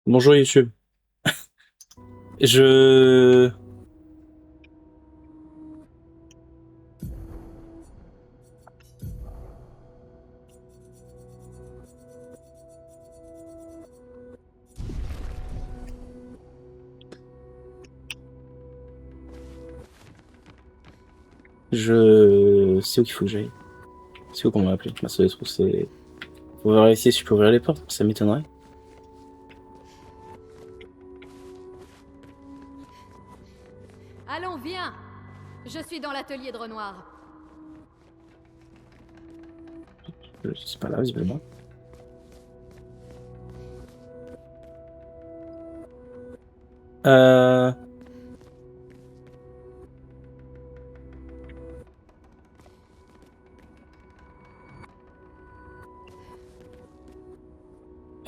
Bonjour YouTube. Je... C'est où qu'il faut que j'aille? C'est où qu'on m'a appelé? Bah, ça doit être où c'est... Faut vérifier si je peux ouvrir les portes, ça m'étonnerait. Allons, viens. Je suis dans l'atelier de Renoir. C'est pas là, visiblement. Euh...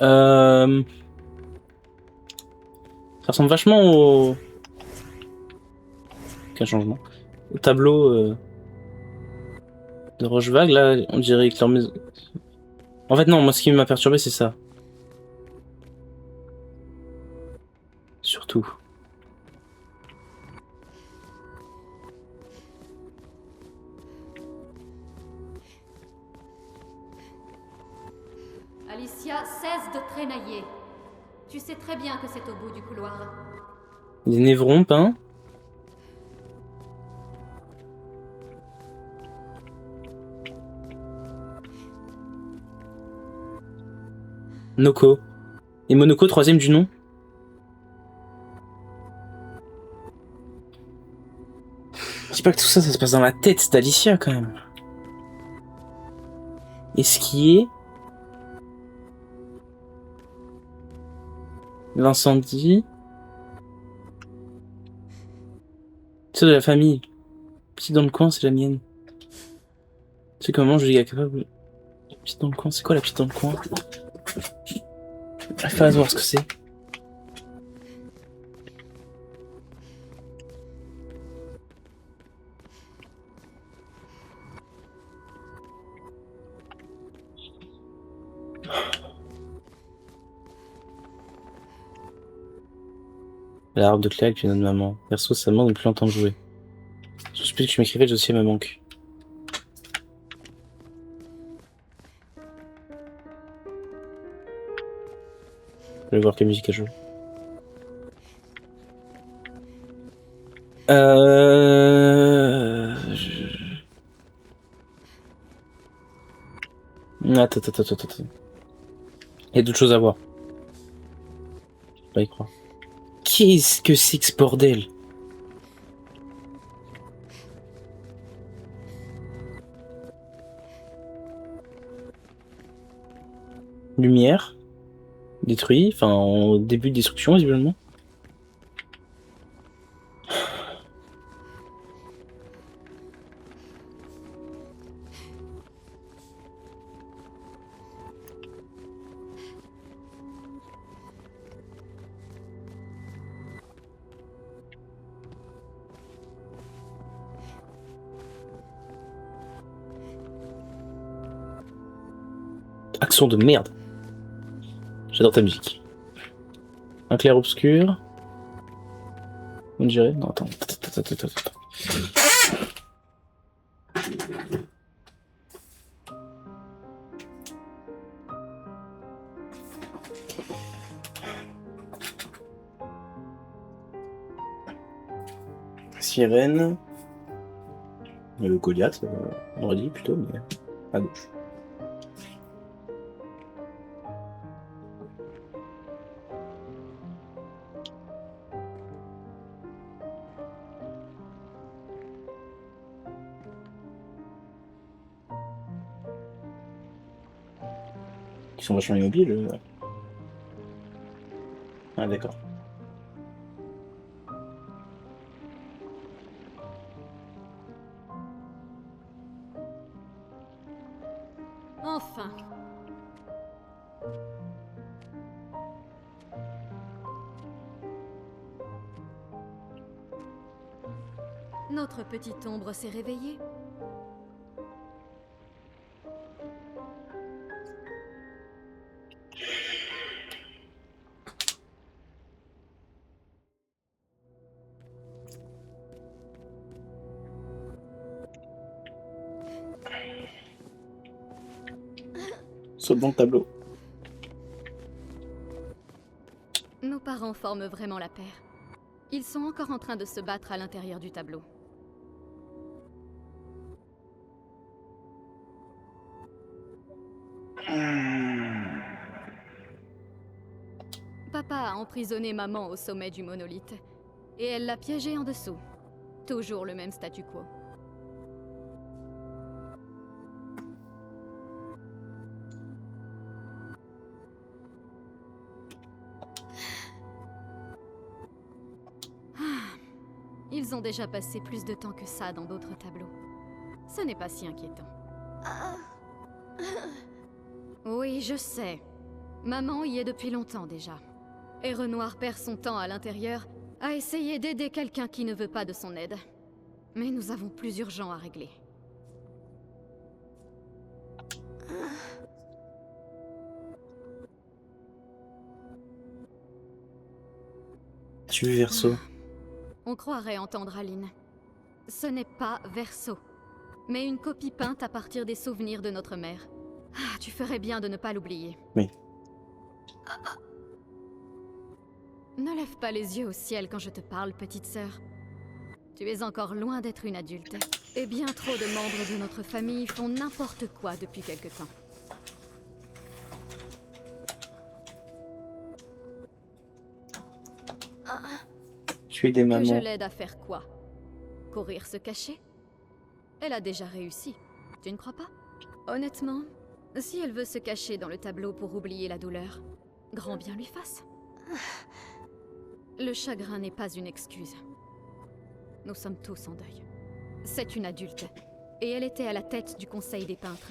Euh... Ça ressemble vachement au... Quel changement? Au tableau de Rochevague, là, on dirait que leur maison... En fait, non, moi, ce qui m'a perturbé, c'est ça. Surtout. Alicia, cesse de traînailler. Tu sais très bien que c'est au bout du couloir. Des névrons peints. Noko. Et Monoko, troisième du nom. Je dis pas que tout ça, ça se passe dans la tête d'Alicia, quand même. Et ce qui est... L'incendie... C'est de la famille. Petite dans le coin, c'est la mienne. Tu sais comment je suis capable. Petite dans le coin, c'est quoi la petite dans le coin? J'arrive pas à voir ce que c'est. L'arbre de Cléa que tu donnes maman. Perso, ça manque depuis longtemps de jouer. Je suppose que tu m'écrivais, le dossier me manque. Je vais voir quelle musique elle joue. Attends, attends, attends, attends. Il y a d'autres choses à voir. Je peux pas y croire. Qu'est-ce que c'est que ce bordel? Lumière. Détruit. Enfin, en début de destruction, visiblement. Action de merde. J'adore ta musique. Un clair-obscur. On dirait. Non, attends. Attends, attends, attends, attends. Sirène. Le Goliath, on aurait dit plutôt, mais à gauche. Ils sont vachement immobiles. Ah, d'accord. Enfin. Notre petite ombre s'est réveillée. Saute dans le tableau. Nos parents forment vraiment la paire. Ils sont encore en train de se battre à l'intérieur du tableau. Papa a emprisonné maman au sommet du monolithe. Et elle l'a piégée en dessous. Toujours le même statu quo. Ils ont déjà passé plus de temps que ça dans d'autres tableaux. Ce n'est pas si inquiétant. Oui, je sais. Maman y est depuis longtemps déjà. Et Renoir perd son temps à l'intérieur à essayer d'aider quelqu'un qui ne veut pas de son aide. Mais nous avons plus urgent à régler. Tu veux Verseau? On croirait entendre Aline. Ce n'est pas Verseau, mais une copie peinte à partir des souvenirs de notre mère. Ah, tu ferais bien de ne pas l'oublier. Oui. Ne lève pas les yeux au ciel quand je te parle, petite sœur. Tu es encore loin d'être une adulte. Et bien trop de membres de notre famille font n'importe quoi depuis quelque temps. Tuer des Que je mamans. l'aide à faire quoi? Courir se cacher? Elle a déjà réussi, tu ne crois pas? Honnêtement, si elle veut se cacher dans le tableau pour oublier la douleur, grand bien lui fasse. Le chagrin n'est pas une excuse. Nous sommes tous en deuil. C'est une adulte, et elle était à la tête du conseil des peintres.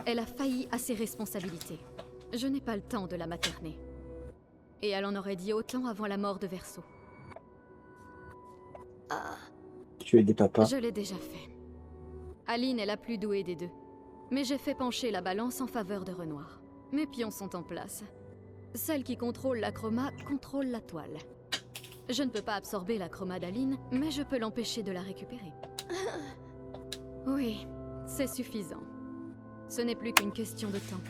Elle a failli à ses responsabilités. Je n'ai pas le temps de la materner. Et elle en aurait dit autant avant la mort de Verseau. Tuer des papas. Je l'ai déjà fait. Aline est la plus douée des deux. Mais j'ai fait pencher la balance en faveur de Renoir. Mes pions sont en place. Celle qui contrôle la chroma contrôle la toile. Je ne peux pas absorber la chroma d'Aline, mais je peux l'empêcher de la récupérer. Oui, c'est suffisant. Ce n'est plus qu'une question de temps.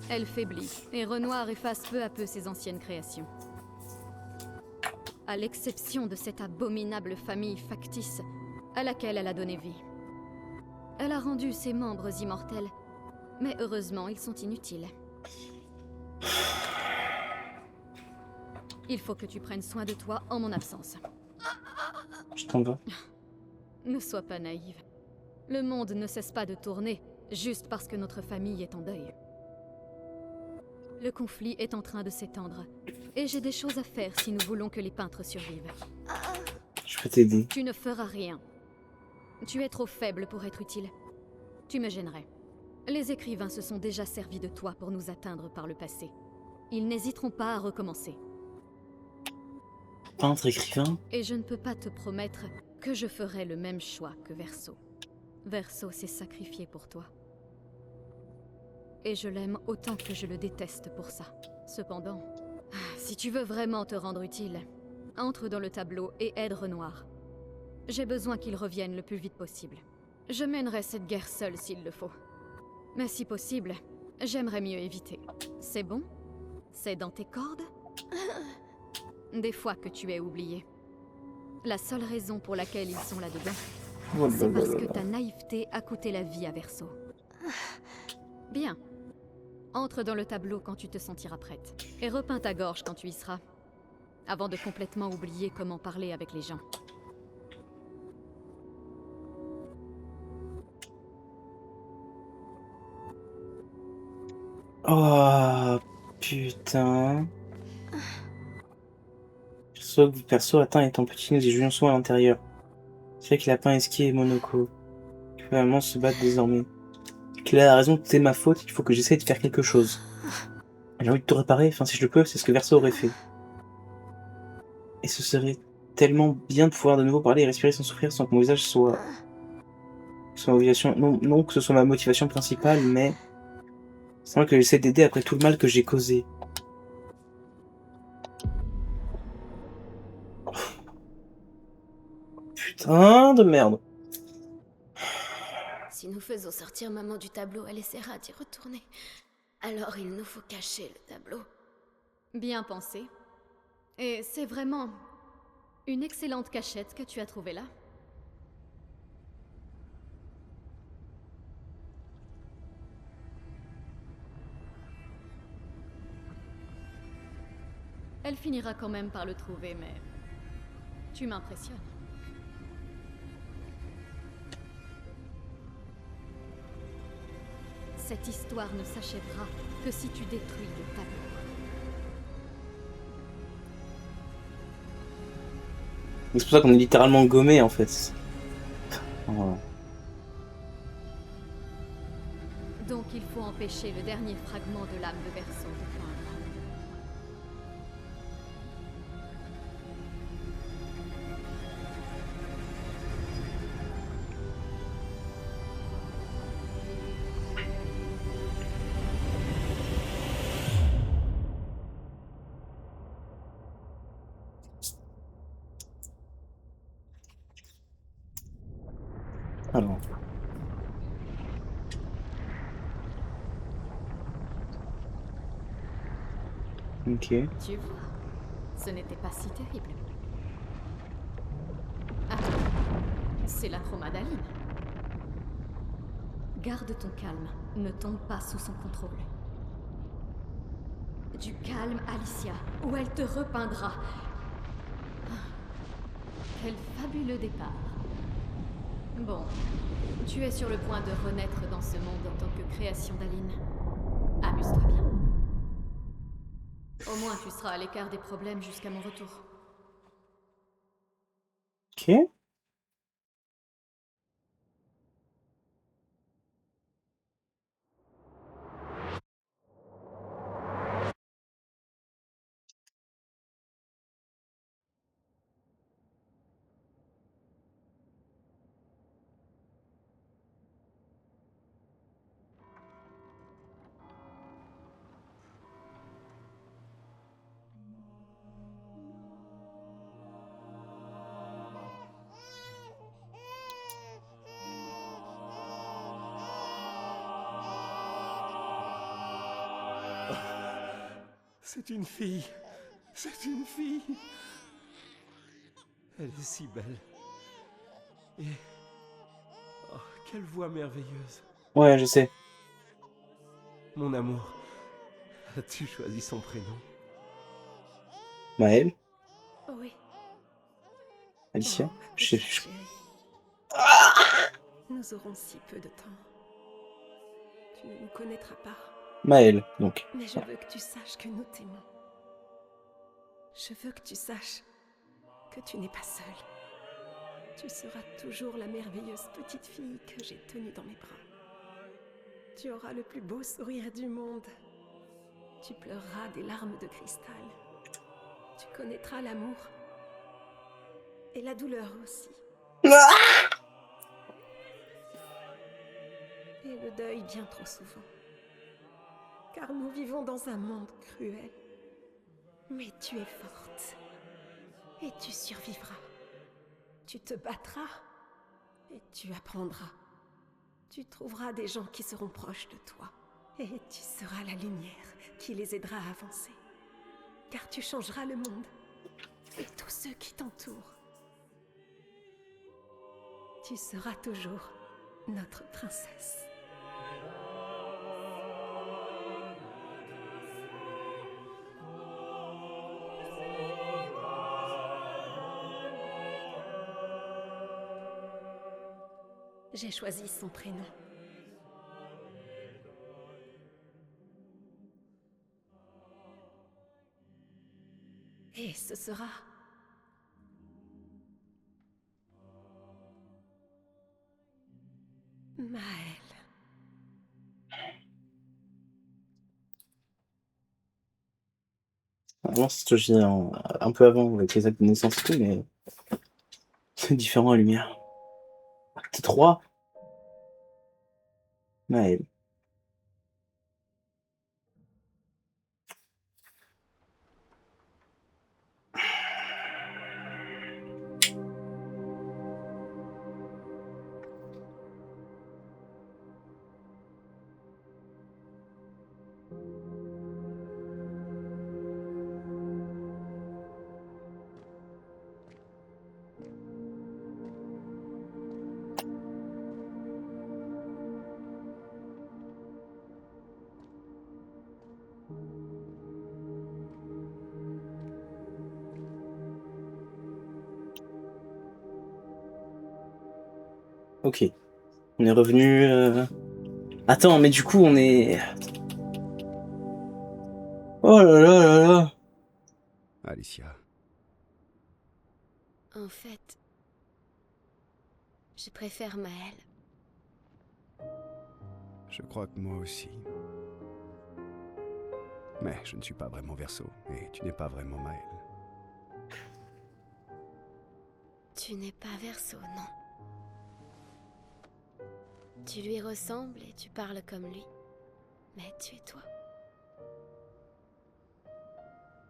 Elle faiblit, et Renoir efface peu à peu ses anciennes créations. À l'exception de cette abominable famille factice à laquelle elle a donné vie. Elle a rendu ses membres immortels, mais heureusement, ils sont inutiles. Il faut que tu prennes soin de toi en mon absence. Je t'en vas. Ne sois pas naïve. Le monde ne cesse pas de tourner, juste parce que notre famille est en deuil. Le conflit est en train de s'étendre, et j'ai des choses à faire si nous voulons que les peintres survivent. Je peux t'aider. Tu ne feras rien. Tu es trop faible pour être utile. Tu me gênerais. Les écrivains se sont déjà servis de toi pour nous atteindre par le passé. Ils n'hésiteront pas à recommencer. Peintre, écrivain. Et je ne peux pas te promettre que je ferai le même choix que Verseau. Verseau s'est sacrifié pour toi. Et je l'aime autant que je le déteste pour ça. Cependant, si tu veux vraiment te rendre utile, entre dans le tableau et aide Renoir. J'ai besoin qu'il revienne le plus vite possible. Je mènerai cette guerre seule s'il le faut. Mais si possible, j'aimerais mieux éviter. C'est bon? C'est dans tes cordes? Des fois que tu es oublié. La seule raison pour laquelle ils sont là-dedans, c'est parce que ta naïveté a coûté la vie à Verseau. Bien. Entre dans le tableau quand tu te sentiras prête. Et repeins ta gorge quand tu y seras. Avant de complètement oublier comment parler avec les gens. Oh, putain. Perso atteint étant petit, nous y jouions souvent à l'intérieur. C'est vrai que Lapin, Esquier et Monoko. Que maman se battent désormais. Qu'il a raison, c'est ma faute, il faut que j'essaie de faire quelque chose. J'ai envie de tout réparer, enfin si je le peux, c'est ce que Verseau aurait fait. Et ce serait tellement bien de pouvoir de nouveau parler et respirer sans souffrir, sans que mon visage soit ma motivation. Non que ce soit ma motivation principale, mais c'est vrai que j'essaie d'aider après tout le mal que j'ai causé. Putain de merde. Si nous faisons sortir maman du tableau, elle essaiera d'y retourner. Alors il nous faut cacher le tableau. Bien pensé. Et c'est vraiment une excellente cachette que tu as trouvée là. Elle finira quand même par le trouver, mais tu m'impressionnes. Cette histoire ne s'achèvera que si tu détruis le tableau. C'est pour ça qu'on est littéralement gommé en fait. Voilà. Donc il faut empêcher le dernier fragment de l'âme de Berceau de poindre. Alors. Ok. Tu vois, ce n'était pas si terrible. Attends, c'est la chromadaline. Garde ton calme, ne tombe pas sous son contrôle. Du calme, Alicia, ou elle te repeindra. Ah, quel fabuleux départ. Bon, tu es sur le point de renaître dans ce monde en tant que création d'Aline. Amuse-toi bien. Au moins tu seras à l'écart des problèmes jusqu'à mon retour. Ok. C'est une fille. C'est une fille. Elle est si belle. Et... oh, quelle voix merveilleuse. Ouais, je sais. Mon amour, as-tu choisi son prénom? Maëlle, Oui. Alicia. Oh, ma petite chérie. Nous aurons si peu de temps. Tu ne nous connaîtras pas. Maëlle, donc. Mais je veux que tu saches que nous t'aimons. Je veux que tu saches que tu n'es pas seule. Tu seras toujours la merveilleuse petite fille que j'ai tenue dans mes bras. Tu auras le plus beau sourire du monde. Tu pleureras des larmes de cristal. Tu connaîtras l'amour. Et la douleur aussi. Et le deuil bien trop souvent. Car nous vivons dans un monde cruel. Mais tu es forte. Et tu survivras. Tu te battras. Et tu apprendras. Tu trouveras des gens qui seront proches de toi. Et tu seras la lumière qui les aidera à avancer. Car tu changeras le monde. Et tous ceux qui t'entourent. Tu seras toujours notre princesse. J'ai choisi son prénom. Et ce sera... Maëlle. Vraiment, c'est ce que je disais un peu avant avec les actes de naissance et tout, mais c'est différent à lumière. Acte 3, Maëlle. Ok. On est revenu... Attends, mais du coup, on est... Oh là là là là. Alicia, En fait, je préfère Maël. je crois que moi aussi. Mais je ne suis pas vraiment Verseau, et tu n'es pas vraiment Maël. Tu n'es pas Verseau, non. Tu lui ressembles et tu parles comme lui. Mais tu es toi.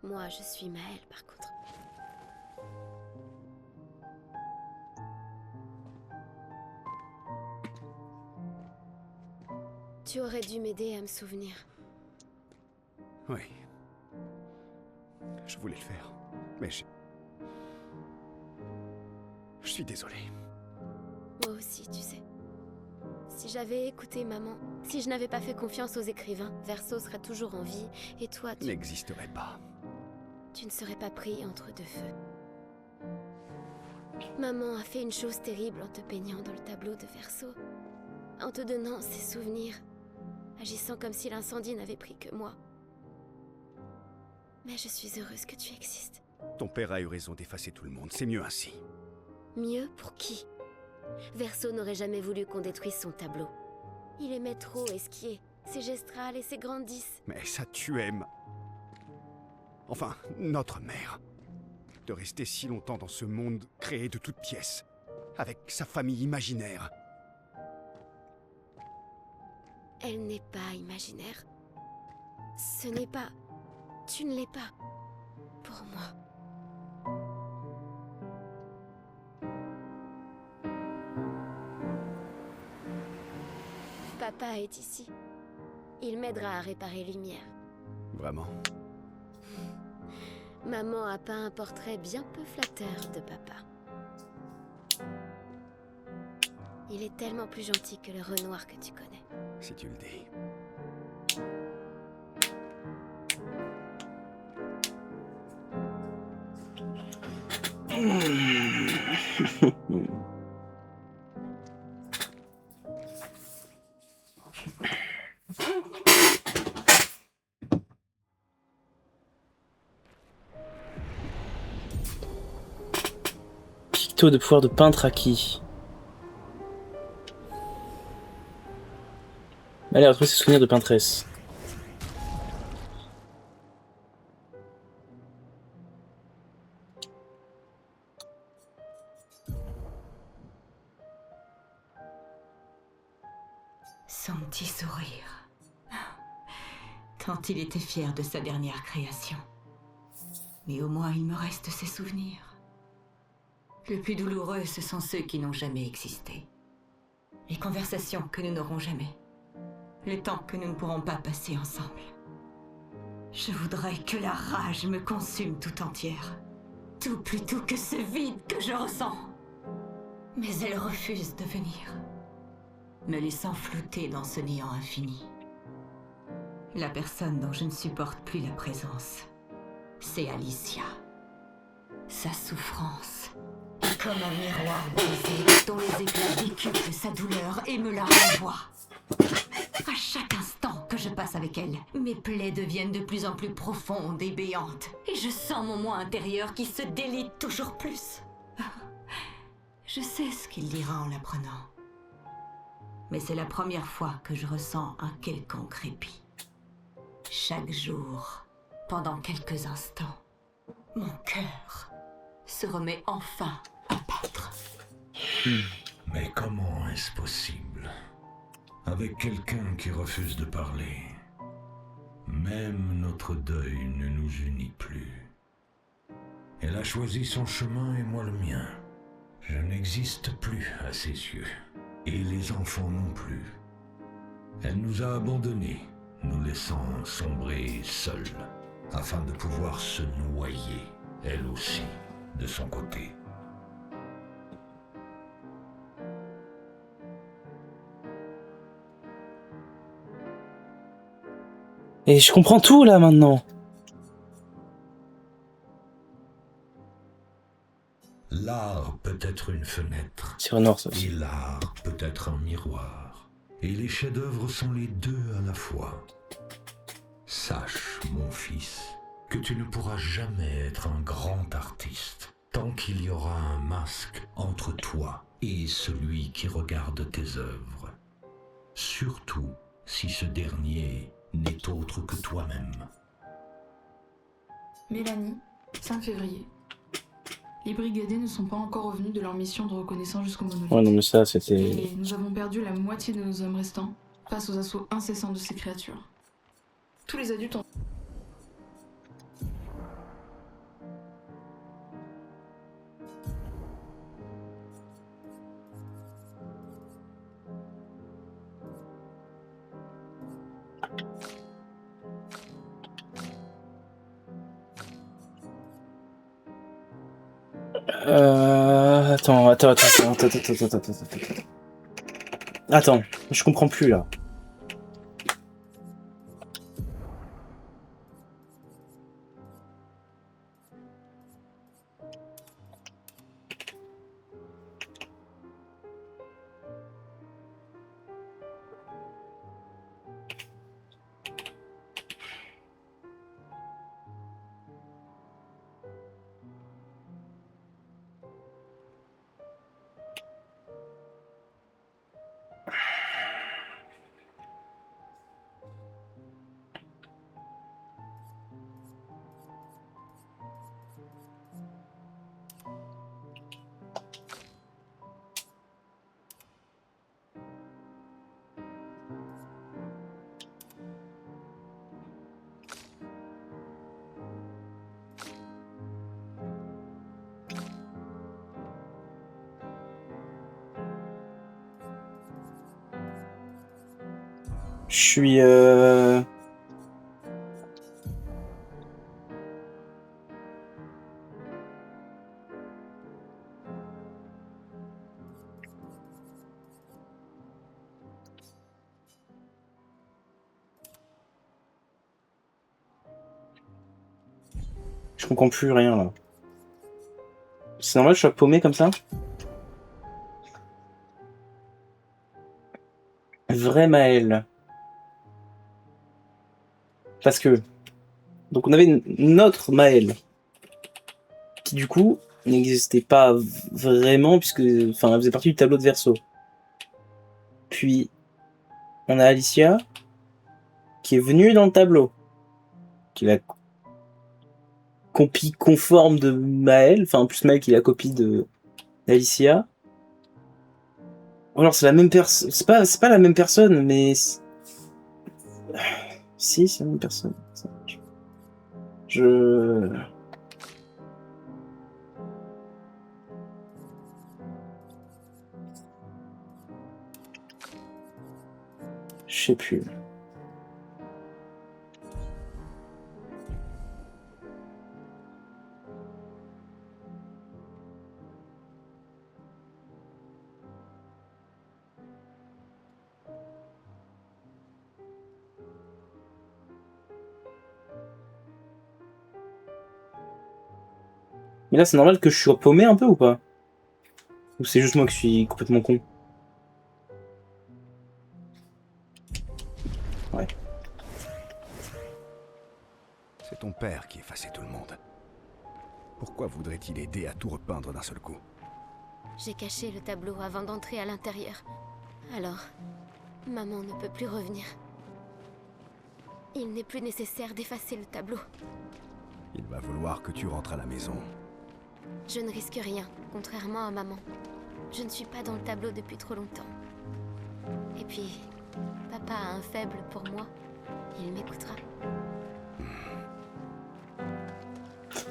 Moi, je suis Maël, par contre. Tu aurais dû m'aider à me souvenir. Oui. Je voulais le faire, mais je suis désolé. Moi aussi, tu sais. Si j'avais écouté maman, si je n'avais pas fait confiance aux écrivains, Verseau serait toujours en vie, et toi, N'existerait pas. tu ne serais pas pris entre deux feux. Maman a fait une chose terrible en te peignant dans le tableau de Verseau, en te donnant ses souvenirs, agissant comme si l'incendie n'avait pris que moi. Mais je suis heureuse que tu existes. Ton père a eu raison d'effacer tout le monde, c'est mieux ainsi. Mieux pour qui? Verseau n'aurait jamais voulu qu'on détruise son tableau. Il aimait trop esquier, ses gestrales et ses grandes 10. Mais ça tu aimes. Enfin, notre mère. De rester si longtemps dans ce monde créé de toutes pièces, avec sa famille imaginaire. Elle n'est pas imaginaire. Ce n'est pas... Tu ne l'es pas. Pour moi. Papa est ici. Il m'aidera à réparer Lumière. Vraiment. Maman a peint un portrait bien peu flatteur de papa. Il est tellement plus gentil que le Renoir que tu connais. Si tu le dis. Picto de pouvoir de peintre acquis. Allez, retrouver ses souvenirs de peintresse. Son petit sourire. Tant il était fier de sa dernière création. Mais au moins il me reste ses souvenirs. Le plus douloureux, ce sont ceux qui n'ont jamais existé. Les conversations que nous n'aurons jamais. Le temps que nous ne pourrons pas passer ensemble. Je voudrais que la rage me consume tout entière. Tout plutôt que ce vide que je ressens. Mais elle refuse de venir, me laissant flotter dans ce néant infini. La personne dont je ne supporte plus la présence, c'est Alicia. Sa souffrance est comme un miroir brisé dont les éclats décuplent sa douleur et me la renvoient. À chaque instant que je passe avec elle, mes plaies deviennent de plus en plus profondes et béantes, et je sens mon moi intérieur qui se délite toujours plus. Je sais ce qu'il dira en l'apprenant. Mais c'est la première fois que je ressens un quelconque répit. Chaque jour, pendant quelques instants, mon cœur se remet enfin à battre. Mais comment est-ce possible? Avec quelqu'un qui refuse de parler, même notre deuil ne nous unit plus. Elle a choisi son chemin et moi le mien. Je n'existe plus à ses yeux, et les enfants non plus. Elle nous a abandonnés, nous laissant sombrer seuls, afin de pouvoir se noyer, elle aussi, de son côté. Et je comprends tout là maintenant. L'art peut être une fenêtre. C'est noir ça Et aussi. l'art peut être un miroir. Et les chefs-d'œuvre sont les deux à la fois. Sache, mon fils, que tu ne pourras jamais être un grand artiste tant qu'il y aura un masque entre toi et celui qui regarde tes œuvres. Surtout si ce dernier n'est autre que toi-même. Mélanie, 5 février. Les brigadés ne sont pas encore revenus de leur mission de reconnaissance jusqu'au monolithe. Ouais, non, mais ça, c'était. Et nous avons perdu la moitié de nos hommes restants face aux assauts incessants de ces créatures. Tous les adultes ont... Attends, je comprends plus là. Je suis je comprends plus rien là. C'est normal que je sois paumé comme ça? Vrai Maël. Parce que... Donc on avait une autre Maël. Qui du coup n'existait pas vraiment puisque... Enfin elle faisait partie du tableau de Verseau. Puis on a Alicia qui est venue dans le tableau. Qui est la copie conforme de Maël. Enfin en plus Maël qui est la copie de d'Alicia. Ou alors c'est la même personne. C'est pas la même personne, mais... Si, c'est la même personne. Je sais plus. Mais là, c'est normal que je sois paumé un peu ou pas? Ou c'est juste moi qui suis complètement con? Ouais. C'est ton père qui effaçait tout le monde. Pourquoi voudrait-il aider à tout repeindre d'un seul coup? J'ai caché le tableau avant d'entrer à l'intérieur. Alors, maman ne peut plus revenir. Il n'est plus nécessaire d'effacer le tableau. Il va vouloir que tu rentres à la maison. Je ne risque rien, contrairement à maman. Je ne suis pas dans le tableau depuis trop longtemps. Et puis, papa a un faible pour moi. Il m'écoutera.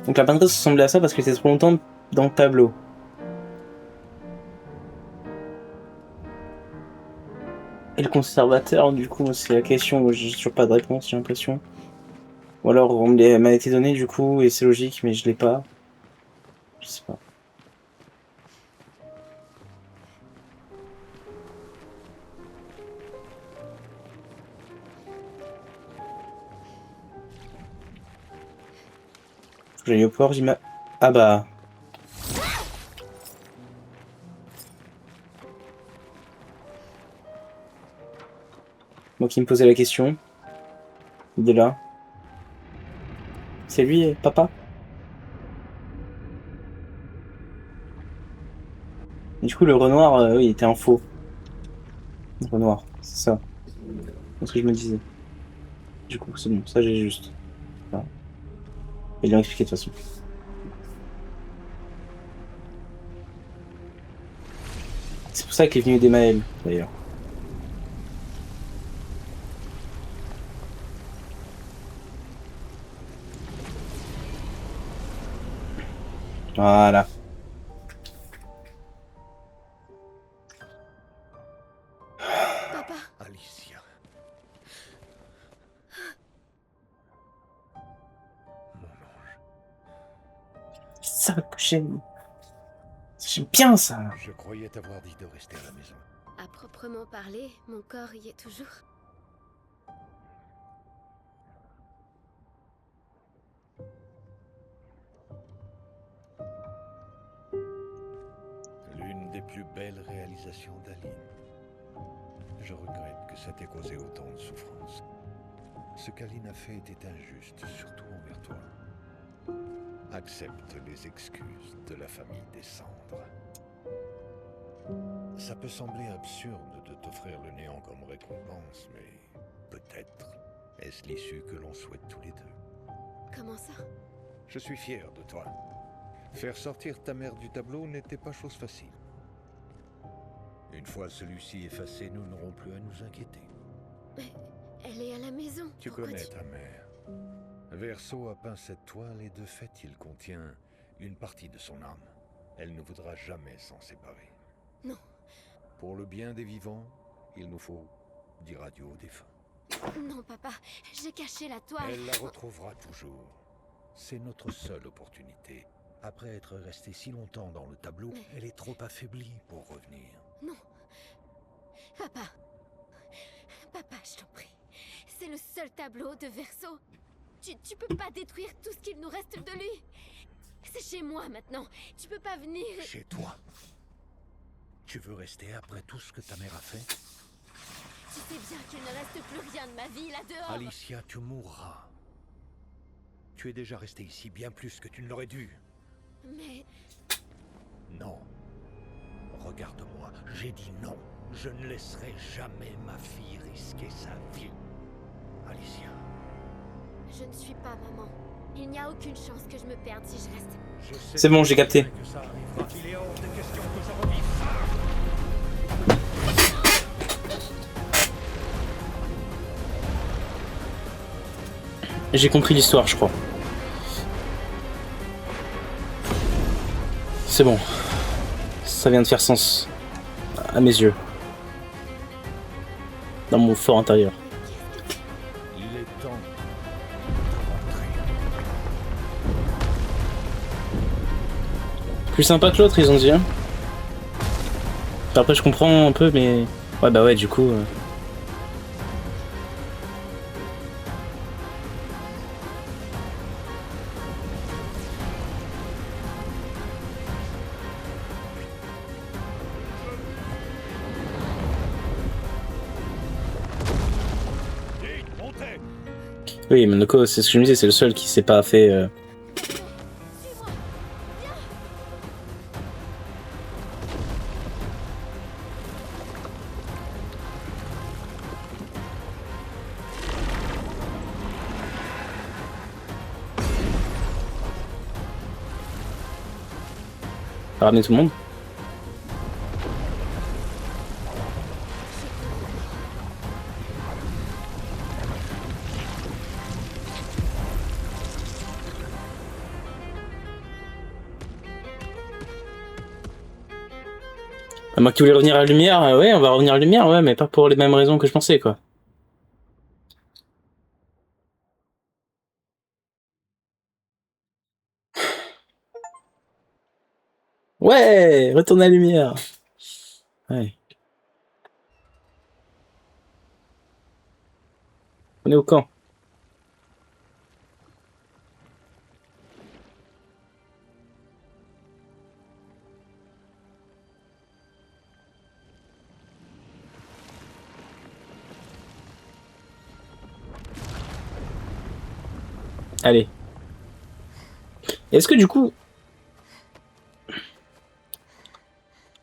Donc la peinture ressemblait à ça parce que c'était trop longtemps dans le tableau. Et le conservateur, du coup, c'est la question. J'ai toujours pas de réponse, j'ai l'impression. Ou alors elle m'a été donnée du coup et c'est logique, mais je l'ai pas. Je sais pas. Faut que j'aille au port, j'imagine. Ah bah. qui me posait la question. Il est là. C'est lui, papa? Du coup, le Renoir, oui, il était en faux. Le Renoir, c'est ça. C'est ce que je me disais. Du coup, c'est bon, ça j'ai juste. Voilà. Ils l'ont expliqué de toute façon. C'est pour ça qu'il est venu d'Emaël, d'ailleurs. Voilà. Papa, Alicia. Mon ange. C'est ça que j'aime. J'aime bien ça. Je croyais t'avoir dit de rester à la maison. À proprement parler, mon corps y est toujours. L'une des plus belles réalisations d'Aline. Je regrette que ça t'ait causé autant de souffrance. Ce qu'Aline a fait était injuste, surtout envers toi. Accepte les excuses de la famille des cendres. Ça peut sembler absurde de t'offrir le néant comme récompense, mais peut-être est-ce l'issue que l'on souhaite tous les deux. Comment ça? Je suis fier de toi. Faire sortir ta mère du tableau n'était pas chose facile. Une fois celui-ci effacé, nous n'aurons plus à nous inquiéter. Mais elle est à la maison. Tu Pourquoi connais ta mère. Verso a peint cette toile et de fait, il contient une partie de son âme. Elle ne voudra jamais s'en séparer. Non. Pour le bien des vivants, il nous faut dire adieu aux défunts. Non, papa, j'ai caché la toile. Elle la retrouvera toujours. C'est notre seule opportunité. Après être restée si longtemps dans le tableau, Mais... elle est trop affaiblie pour revenir. Non. Papa. Papa, je t'en prie. C'est le seul tableau de Verso. Tu peux pas détruire tout ce qu'il nous reste de lui. C'est chez moi maintenant. Tu peux pas venir. Chez toi? Tu veux rester après tout ce que ta mère a fait? Tu sais bien qu'il ne reste plus rien de ma vie là-dehors. Alicia, tu mourras. Tu es déjà restée ici bien plus que tu ne l'aurais dû. Mais... Non. Regarde-moi, j'ai dit non. Je ne laisserai jamais ma fille risquer sa vie. Alicia. Je ne suis pas maman. Il n'y a aucune chance que je me perde si je reste. C'est bon, j'ai capté. Que ça arrivera. Il est hors de question que je revive ça. J'ai compris l'histoire, je crois. C'est bon. Ça vient de faire sens. À mes yeux. Dans mon fort intérieur. Il est temps de rentrer. Plus sympa que l'autre, ils ont dit. Hein. Après, je comprends un peu, mais... Ouais, bah ouais, du coup... Oui, Monoko, c'est ce que je me disais, c'est le seul qui s'est pas fait... ramener tout le monde. Moi qui voulais revenir à la lumière, ouais, on va revenir à la lumière, ouais, mais pas pour les mêmes raisons que je pensais, quoi. Ouais, retourne à la lumière. Ouais. On est au camp. Allez. Est-ce que du coup,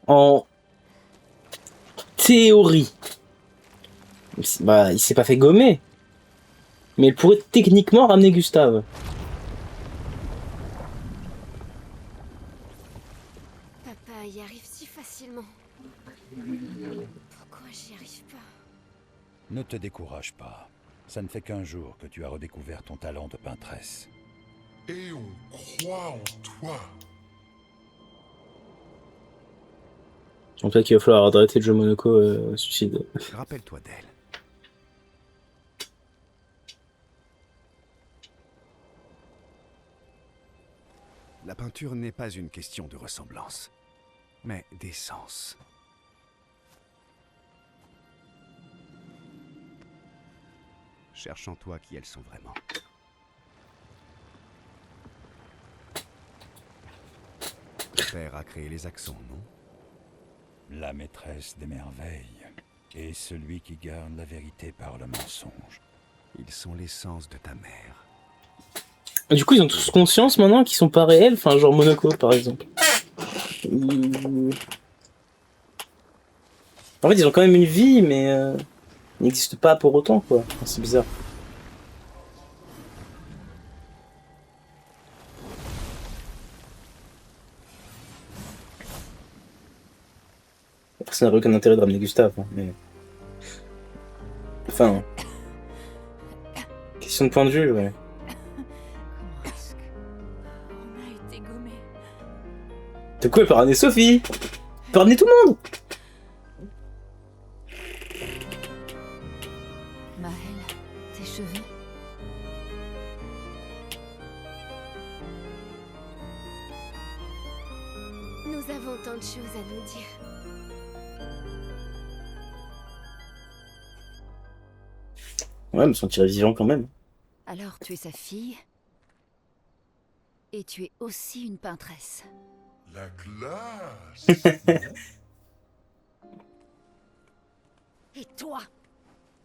en théorie, bah, il s'est pas fait gommer, mais il pourrait techniquement ramener Gustave. Papa y arrive si facilement. Pourquoi j'y arrive pas? Ne te décourage pas. Ça ne fait qu'un jour que tu as redécouvert ton talent de peintresse. Et on croit en toi. En fait, qu'il va falloir arrêter le jeu Monaco suicide. Rappelle-toi d'elle. La peinture n'est pas une question de ressemblance, mais d'essence. Cherche en toi qui elles sont vraiment. Ton père a créé les accents, non? La maîtresse des merveilles et celui qui garde la vérité par le mensonge. Ils sont l'essence de ta mère. Du coup, ils ont tous conscience maintenant qu'ils sont pas réels, enfin, genre Monaco par exemple. En fait, ils ont quand même une vie, mais ils n'existent pas pour autant, quoi. Enfin, c'est bizarre. Ça n'aurait aucun intérêt de ramener Gustave, hein, mais... Enfin... Question de point de vue, ouais. Comment est-ce qu'on a été gommé? De quoi elle peut ramener Sophie? Elle peut ramener tout le monde. Maël, tes cheveux. Nous avons tant de choses à nous dire. Ouais, me sentirais vivant quand même. Alors tu es sa fille. Et tu es aussi une peintresse. La glace. Et toi?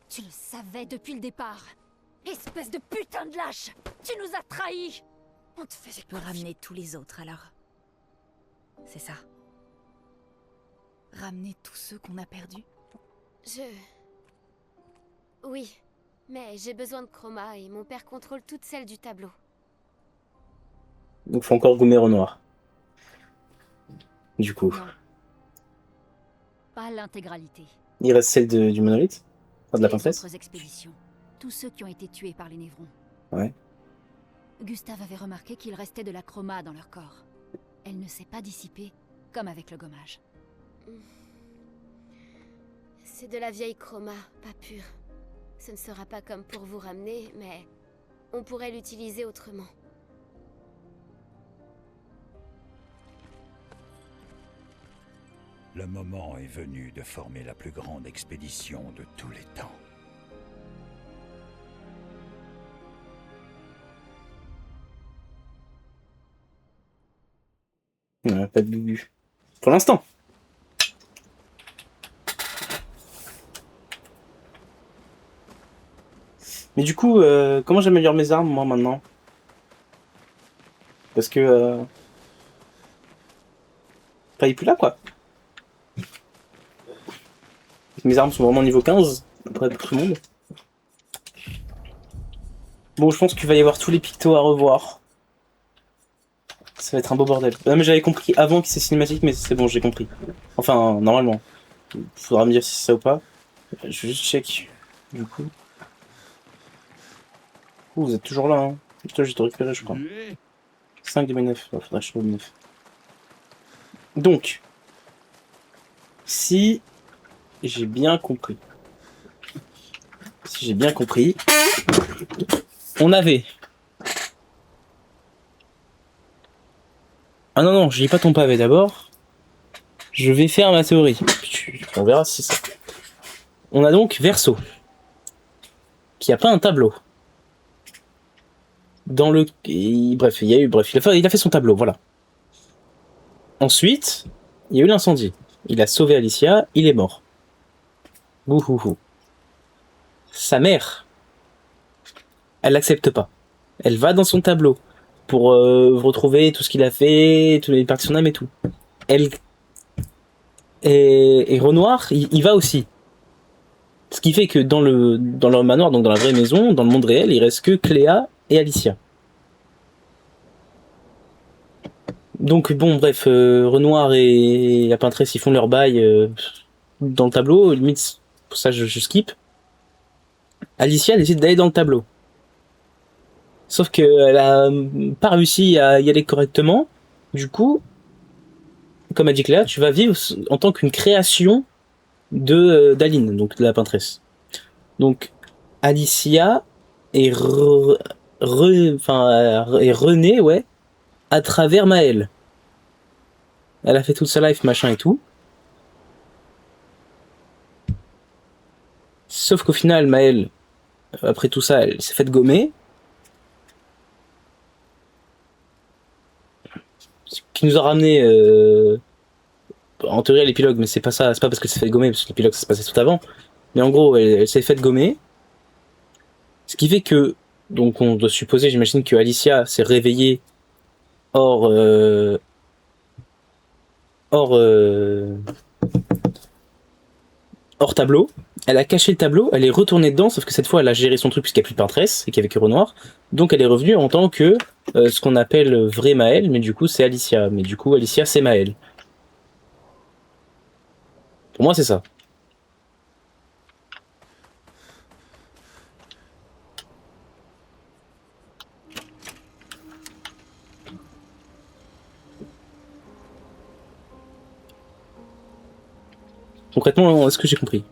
Tu le savais depuis le départ. Espèce de putain de lâche! Tu nous as trahis! On te faisait Tu peux ramener tous les autres alors. C'est ça. Ramener tous ceux qu'on a perdus. Oui, mais j'ai besoin de chroma et mon père contrôle toutes celles du tableau. Donc faut encore gommer Renoir. Du coup. Non. Pas l'intégralité. Il reste celle du monolithe? Enfin, de la princesse? Les autres expéditions. Tous ceux qui ont été tués par les Névrons. Ouais. Gustave avait remarqué qu'il restait de la chroma dans leur corps. Elle ne s'est pas dissipée, comme avec le gommage. C'est de la vieille chroma, pas pure. Ce ne sera pas comme pour vous ramener, mais on pourrait l'utiliser autrement. Le moment est venu de former la plus grande expédition de tous les temps. Ouais, pas de bubu. Pour l'instant. Mais du coup, comment j'améliore mes armes, moi, maintenant? Parce que... Enfin, il est plus là, quoi. Mes armes sont vraiment niveau 15, après pour tout le monde. Bon, je pense qu'il va y avoir tous les pictos à revoir. Ça va être un beau bordel. Non, mais j'avais compris avant que c'est cinématique, mais c'est bon, j'ai compris. Enfin, normalement. Faudra me dire si c'est ça ou pas. Je vais juste check. Du coup. Vous êtes toujours là, hein. Putain, j'ai tout récupéré, je crois. 5 de mes 9. Ouais, faudrait que je trouve 9. Donc. Si j'ai bien compris. Si j'ai bien compris. On avait. Ah non, non, je lis pas ton pavé d'abord. Je vais faire ma théorie. On verra si c'est ça. On a donc Verseau. Qui a pas un tableau. Dans le... Bref, il a fait son tableau, voilà. Ensuite, il y a eu l'incendie. Il a sauvé Alicia, il est mort. Bouhouhou. Sa mère, elle l'accepte pas. Elle va dans son tableau pour retrouver tout ce qu'il a fait, toutes les parties de son âme et tout. Elle et Renoir, il va aussi. Ce qui fait que dans leur manoir, donc dans la vraie maison, dans le monde réel, il reste que Cléa et Alicia. Donc bon, bref, Renoir et la peintresse, ils font leur bail dans le tableau. Limite, pour ça, je skip. Alicia décide d'aller dans le tableau. Sauf qu'elle a pas réussi à y aller correctement. Du coup, comme a dit Cléa, tu vas vivre en tant qu'une création d'Aline, donc de la peintresse. Donc, Alicia est renée, ouais, à travers Maëlle. Elle a fait toute sa life, machin et tout. Sauf qu'au final, Maëlle, après tout ça, elle s'est faite gommer. Ce qui nous a ramené en théorie à l'épilogue, mais c'est pas ça, c'est pas parce qu'elle s'est fait gommer, parce que l'épilogue ça se passait tout avant. Mais en gros, elle s'est faite gommer. Ce qui fait que, donc on doit supposer, j'imagine que Alicia s'est réveillée hors tableau. Elle a caché le tableau, elle est retournée dedans, sauf que cette fois elle a géré son truc puisqu'il n'y a plus de peintresse et qu'il n'y avait que Renoir. Donc elle est revenue en tant que ce qu'on appelle vrai Maëlle, mais du coup c'est Alicia. Mais du coup Alicia c'est Maëlle. Pour moi c'est ça. Concrètement, est-ce que j'ai compris?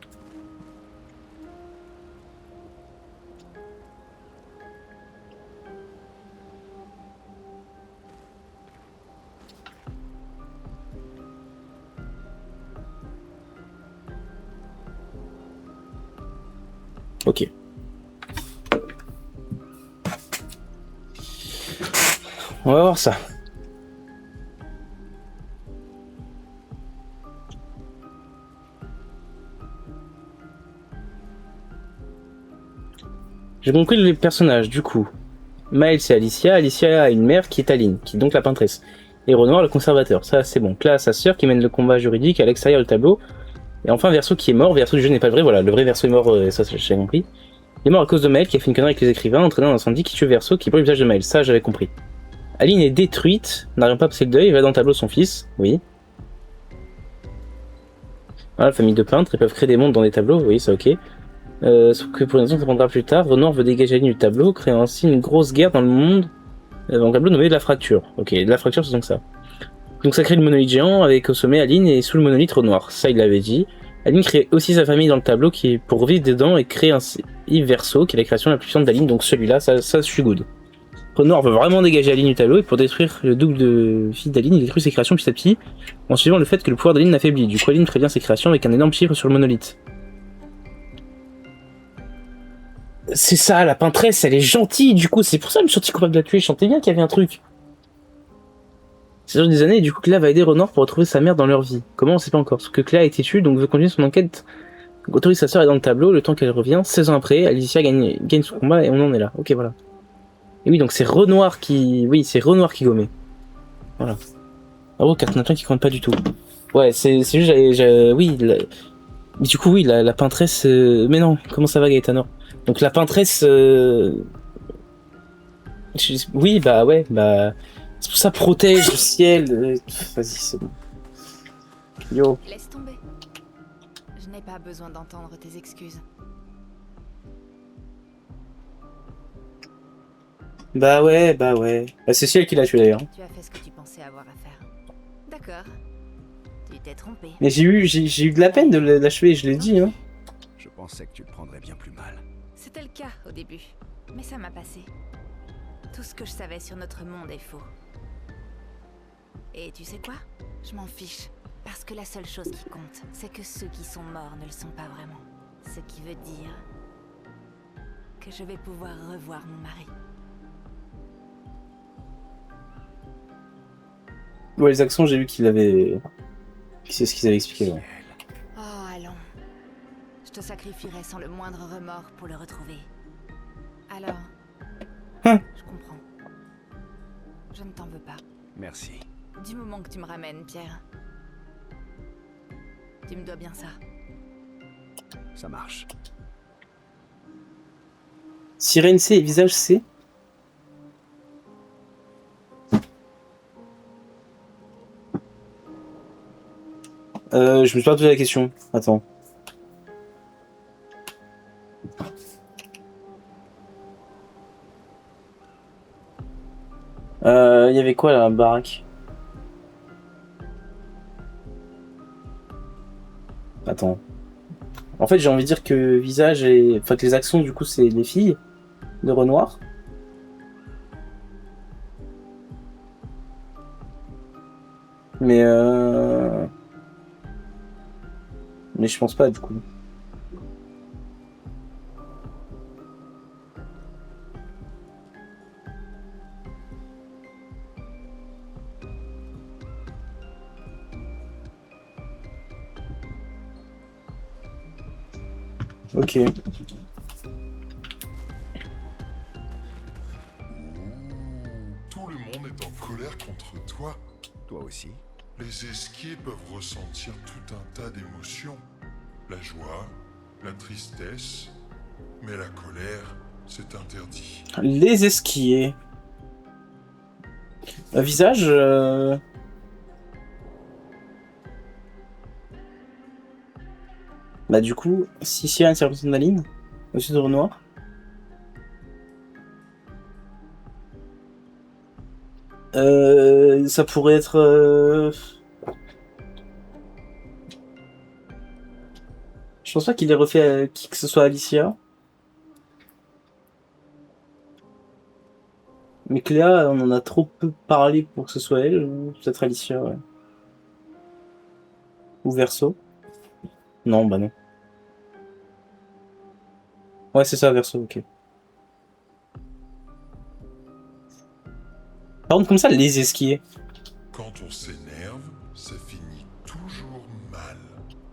Ok. On va voir ça. J'ai compris les personnages, du coup. Maëlle, c'est Alicia. Alicia a une mère qui est Aline, qui est donc la peintresse. Et Renoir, le conservateur. Ça, c'est bon. Cléa, sa sœur, qui mène le combat juridique à l'extérieur du tableau. Et enfin, Verso qui est mort. Verso du jeu n'est pas le vrai. Voilà, le vrai Verso est mort, ça, j'ai compris. Il est mort à cause de Maëlle, qui a fait une connerie avec les écrivains, entraînant un incendie qui tue Verso, qui brûle le visage de Maëlle. Ça, j'avais compris. Aline est détruite, n'arrive pas à passer le deuil, il va dans le tableau de son fils. Oui. Voilà, la famille de peintres, ils peuvent créer des mondes dans des tableaux. Oui, ça, ok. Sauf que pour une raison, ça prendra plus tard. Renoir veut dégager Aline du tableau, créant ainsi une grosse guerre dans le monde, dans le tableau nommé de la fracture. Ok, de la fracture, c'est donc ça. Donc ça crée le monolithe géant avec au sommet Aline et sous le monolithe Renoir. Ça, il l'avait dit. Aline crée aussi sa famille dans le tableau qui est pour vivre dedans et crée ainsi Verso, qui est la création la plus puissante d'Aline. Donc celui-là, ça je suis good. Renoir veut vraiment dégager Aline du tableau et pour détruire le double de fils d'Aline, il détruit ses créations petit à petit en suivant le fait que le pouvoir d'Aline l'affaiblit. Du coup, Aline prévient ses créations avec un énorme chiffre sur le monolithe. C'est ça, la peintresse, elle est gentille, du coup, c'est pour ça que je me suis senti coupable de la tuer, je sentais bien qu'il y avait un truc. C'est sur des années, et du coup, Cléa va aider Renoir pour retrouver sa mère dans leur vie. Comment, on sait pas encore. Parce que Cléa a été tuée, donc veut continuer son enquête. Donc, autorise sa sœur est dans le tableau, le temps qu'elle revient, 16 ans après, Alicia gagne son combat et on en est là. Ok, voilà. Et oui, donc c'est Renoir qui... Oui, c'est Renoir qui gommait. Voilà. Ah bon, Cartonatin qui compte pas du tout. Ouais, c'est juste, oui, mais du coup, oui, la peintresse... Mais non, comment ça va, Gaëtanor? Donc la peintresse... Oui, bah ouais, bah... C'est pour ça, protège le ciel. Vas-y, c'est bon. Yo. Laisse tomber. Je n'ai pas besoin d'entendre tes excuses. Bah ouais. Bah, c'est Ciel qui l'a tué d'ailleurs. Tu as fait ce que tu pensais avoir à faire. D'accord. Tu t'es trompé. Mais j'ai eu de la peine de l'achever, je l'ai dit, hein. Je pensais que tu le prendrais bien plus mal. C'était le cas au début, mais ça m'a passé. Tout ce que je savais sur notre monde est faux. Et tu sais quoi? Je m'en fiche. Parce que la seule chose qui compte, c'est que ceux qui sont morts ne le sont pas vraiment. Ce qui veut dire que je vais pouvoir revoir mon mari. Ouais, les accents, j'ai vu qu'il avait... C'est ce qu'ils avaient expliqué, ouais. Oh, allons. Je te sacrifierai sans le moindre remords pour le retrouver. Alors, je t'en veux pas. Merci. Du moment que tu me ramènes, Pierre. Tu me dois bien ça. Ça marche. Sirène C et visage C. Je me suis pas posé la question. Attends. Il y avait quoi là, baraque? Attends. En fait, j'ai envie de dire que visage et... Enfin, que les accents, du coup, c'est les filles de Renoir. Mais je pense pas, du coup. Ok. Tout le monde est en colère contre toi. Toi aussi. Les esquiers peuvent ressentir tout un tas d'émotions. La joie, la tristesse, mais la colère, c'est interdit. Les esquiers. Visage... Bah du coup, si Sirène c'est représente Naline, au-dessus de Renoir. Ça pourrait être... Je pense pas qu'il ait refait qui que ce soit Alicia. Mais Cléa, on en a trop peu parlé pour que ce soit elle, ou peut-être Alicia, ouais. Ou Verso. Non, bah non. Ouais, c'est ça, Verso, ok. Par contre, comme ça, les esquiers. Quand on s'énerve, ça finit toujours mal.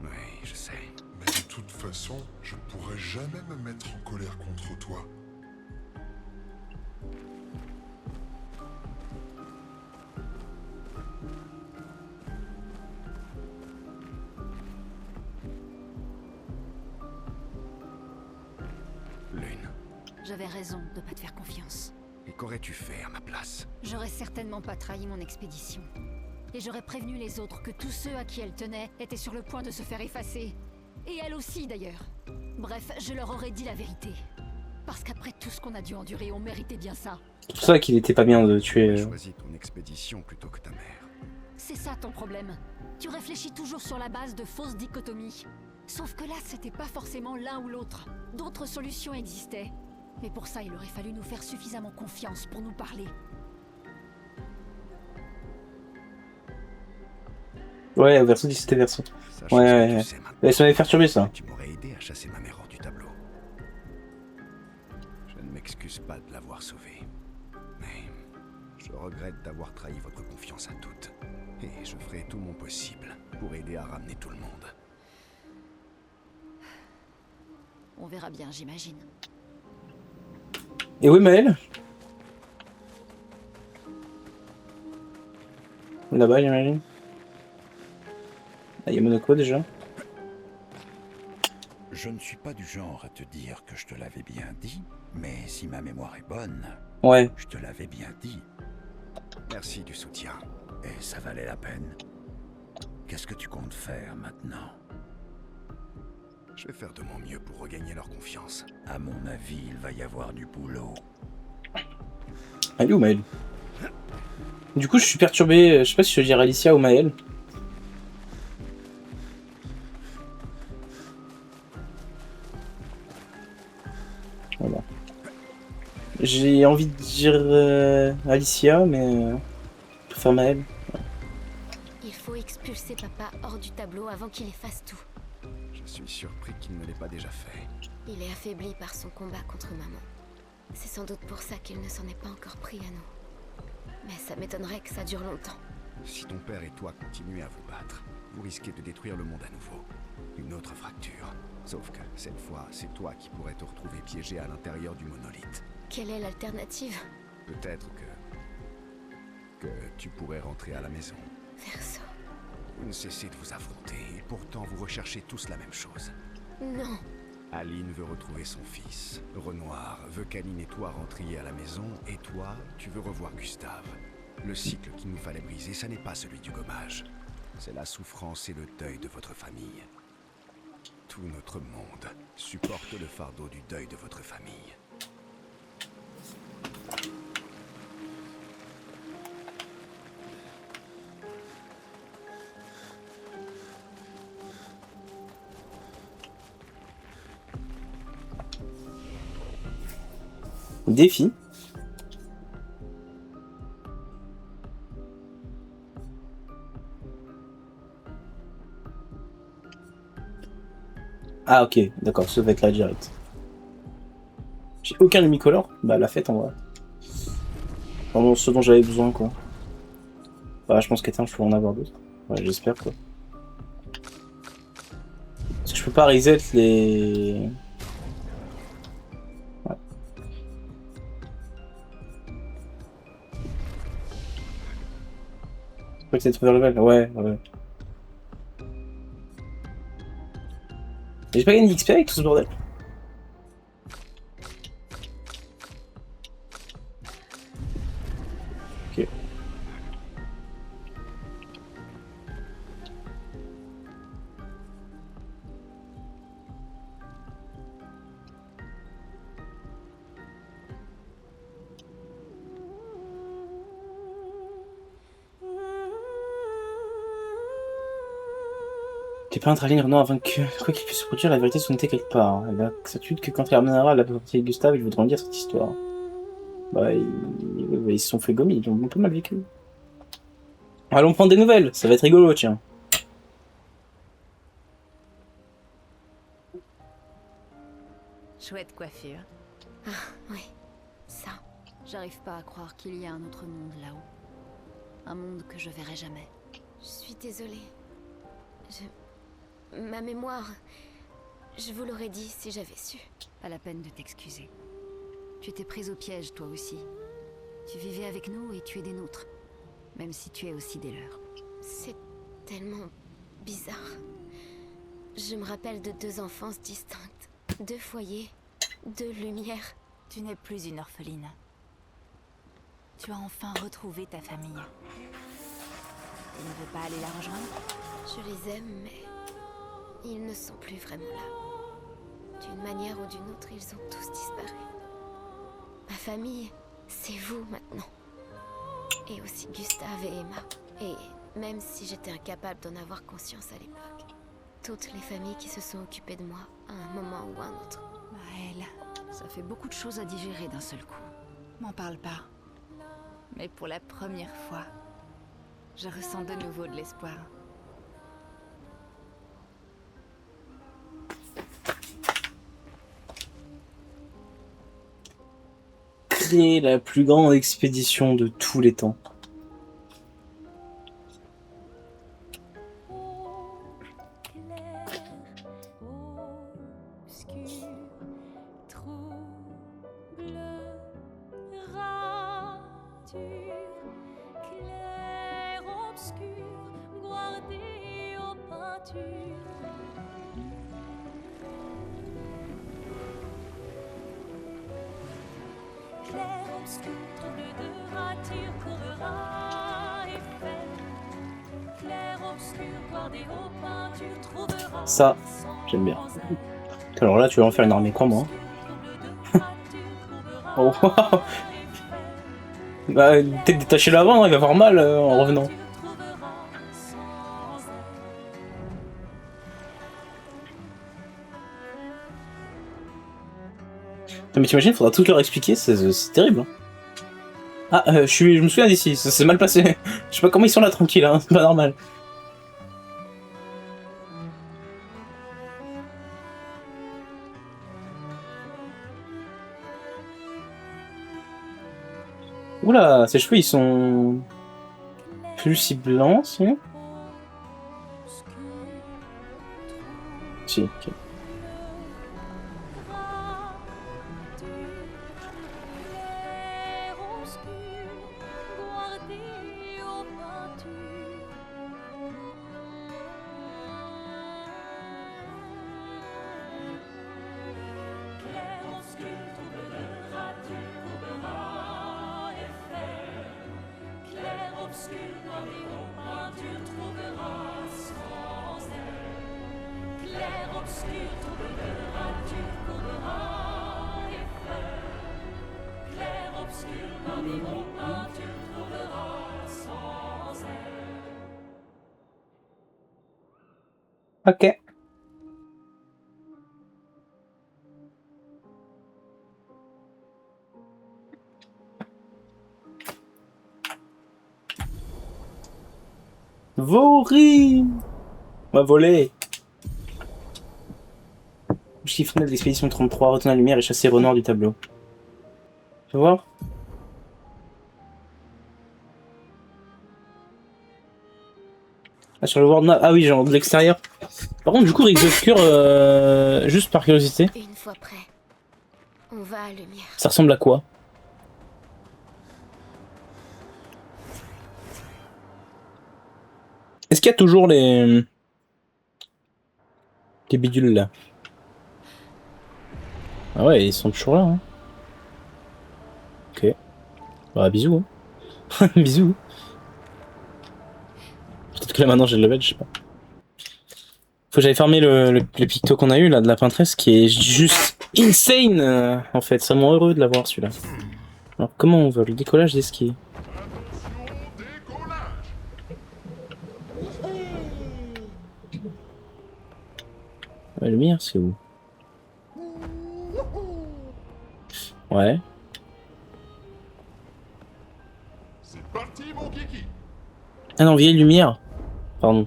Oui, je sais. Mais de toute façon, je pourrais jamais me mettre en colère contre toi. Lune, J'avais raison de pas te faire confiance. et qu'aurais-tu fait à ma place? J'aurais certainement pas trahi mon expédition. Et j'aurais prévenu les autres que tous ceux à qui elle tenait étaient sur le point de se faire effacer. Et elle aussi d'ailleurs. Bref, je leur aurais dit la vérité. Parce qu'après tout ce qu'on a dû endurer, on méritait bien ça. C'est pour ça qu'il était pas bien de tuer... Tu as choisi ton expédition plutôt que ta mère. C'est ça ton problème. Tu réfléchis toujours sur la base de fausses dichotomies. Sauf que là, c'était pas forcément l'un ou l'autre. D'autres solutions existaient. Mais pour ça, il aurait fallu nous faire suffisamment confiance pour nous parler. Ouais, Verso dit c'était Verso. Ouais. Ça m'avait perturbé ça. Tu m'aurais aidé à chasser ma mère hors du tableau. Je ne m'excuse pas de l'avoir sauvée. Mais je regrette d'avoir trahi votre confiance à toutes. Et je ferai tout mon possible pour aider à ramener tout le monde. On verra bien, j'imagine. Et oui, Maël? Là-bas, j'imagine. Ah, il y a Monoko déjà. Je ne suis pas du genre à te dire que je te l'avais bien dit, mais si ma mémoire est bonne, ouais, je te l'avais bien dit. Merci du soutien. Et ça valait la peine. Qu'est-ce que tu comptes faire maintenant? Je vais faire de mon mieux pour regagner leur confiance. À mon avis, il va y avoir du boulot. Elle est où Maël? Du coup, je suis perturbé. Je sais pas si je veux dire Alicia ou Maël. Voilà. J'ai envie de dire Alicia, mais je préfère Maël. Il faut expulser papa hors du tableau avant qu'il efface tout. Je suis surpris qu'il ne l'ait pas déjà fait. Il est affaibli par son combat contre maman. C'est sans doute pour ça qu'il ne s'en est pas encore pris à nous. Mais ça m'étonnerait que ça dure longtemps. Si ton père et toi continuez à vous battre, vous risquez de détruire le monde à nouveau. Une autre fracture. Sauf que, cette fois, c'est toi qui pourrais te retrouver piégé à l'intérieur du monolithe. Quelle est l'alternative? Peut-être que que tu pourrais rentrer à la maison. Verso. Vous ne cessez de vous affronter, et pourtant vous recherchez tous la même chose. Non. Aline veut retrouver son fils. Renoir veut qu'Aline et toi rentriez à la maison, et toi, tu veux revoir Gustave. Le cycle qu'il nous fallait briser, ça n'est pas celui du gommage. C'est la souffrance et le deuil de votre famille. Tout notre monde supporte le fardeau du deuil de votre famille. Défi. Ah ok, d'accord, ça va être là direct. J'ai aucun Lumicolor. Bah la fête en vrai. Vraiment ce dont j'avais besoin quoi. Bah je pense qu'éteint je peux en avoir d'autres. Ouais j'espère quoi. Parce que je peux pas reset les... Ouais. Peut-être vers le level, ouais. J'ai pas gagné d'XP avec tout ce bordel. Ok. T'es pas un Aline Renoir avant que, quoi qu'il puisse se produire, la vérité soit notée quelque part. Elle a certitude que quand il ramènera la partie de Gustave, ils voudront lire cette histoire. Bah, ils se sont fait gommer, ils ont un peu mal vécu. Allons prendre des nouvelles, ça va être rigolo, tiens. Chouette coiffure. Ah, oui. Ça. J'arrive pas à croire qu'il y a un autre monde là-haut. Un monde que je verrai jamais. Je suis désolée. Ma mémoire... Je vous l'aurais dit si j'avais su. Pas la peine de t'excuser. Tu t'es prise au piège, toi aussi. Tu vivais avec nous et tu es des nôtres. Même si tu es aussi des leurs. C'est tellement bizarre. Je me rappelle de 2 enfances distinctes. 2 foyers, 2 lumières. Tu n'es plus une orpheline. Tu as enfin retrouvé ta famille. Tu ne veux pas aller la rejoindre? Je les aime, mais... ils ne sont plus vraiment là. D'une manière ou d'une autre, ils ont tous disparu. Ma famille, c'est vous maintenant. Et aussi Gustave et Emma. Et même si j'étais incapable d'en avoir conscience à l'époque, toutes les familles qui se sont occupées de moi à un moment ou un autre. Maëlle, ça fait beaucoup de choses à digérer d'un seul coup. M'en parle pas. Mais pour la première fois, je ressens de nouveau de l'espoir. Créer la plus grande expédition de tous les temps. Ça, j'aime bien. Alors là, tu vas en faire une armée, crois-moi. Oh, bah, peut-être détacher l'avant, il va avoir mal en revenant. Non, mais t'imagines, faudra tout leur expliquer, c'est terrible. Hein. Ah, je me souviens d'ici, ça s'est mal passé. Je sais pas comment ils sont là tranquilles, hein, c'est pas normal. Oula, ses cheveux ils sont plus si blancs, si. Si, ok. Ok. Vori m'a volé. Chiffonnel de l'expédition 33, retourner la lumière et chasser Renard du tableau. Tu vas voir? Ah, sur le World Map. Ah oui, genre de l'extérieur. Par contre, du coup, Rigs Obscur, juste par curiosité. Une fois prêt, on va à lumière. Ça ressemble à quoi? Est-ce qu'il y a toujours les bidules là? Ah ouais, ils sont toujours là. Hein. Ok. Bah bisous. Hein. Bisous. Peut-être que là maintenant j'ai le level, je sais pas. Faut que j'aille farmer le picto qu'on a eu là de la peintresse qui est juste insane en fait. C'est vraiment heureux de l'avoir celui-là. Alors comment on veut le décollage des skis? La lumière c'est où? Ouais. C'est parti, mon kiki. Ah non, vieille lumière. Pardon.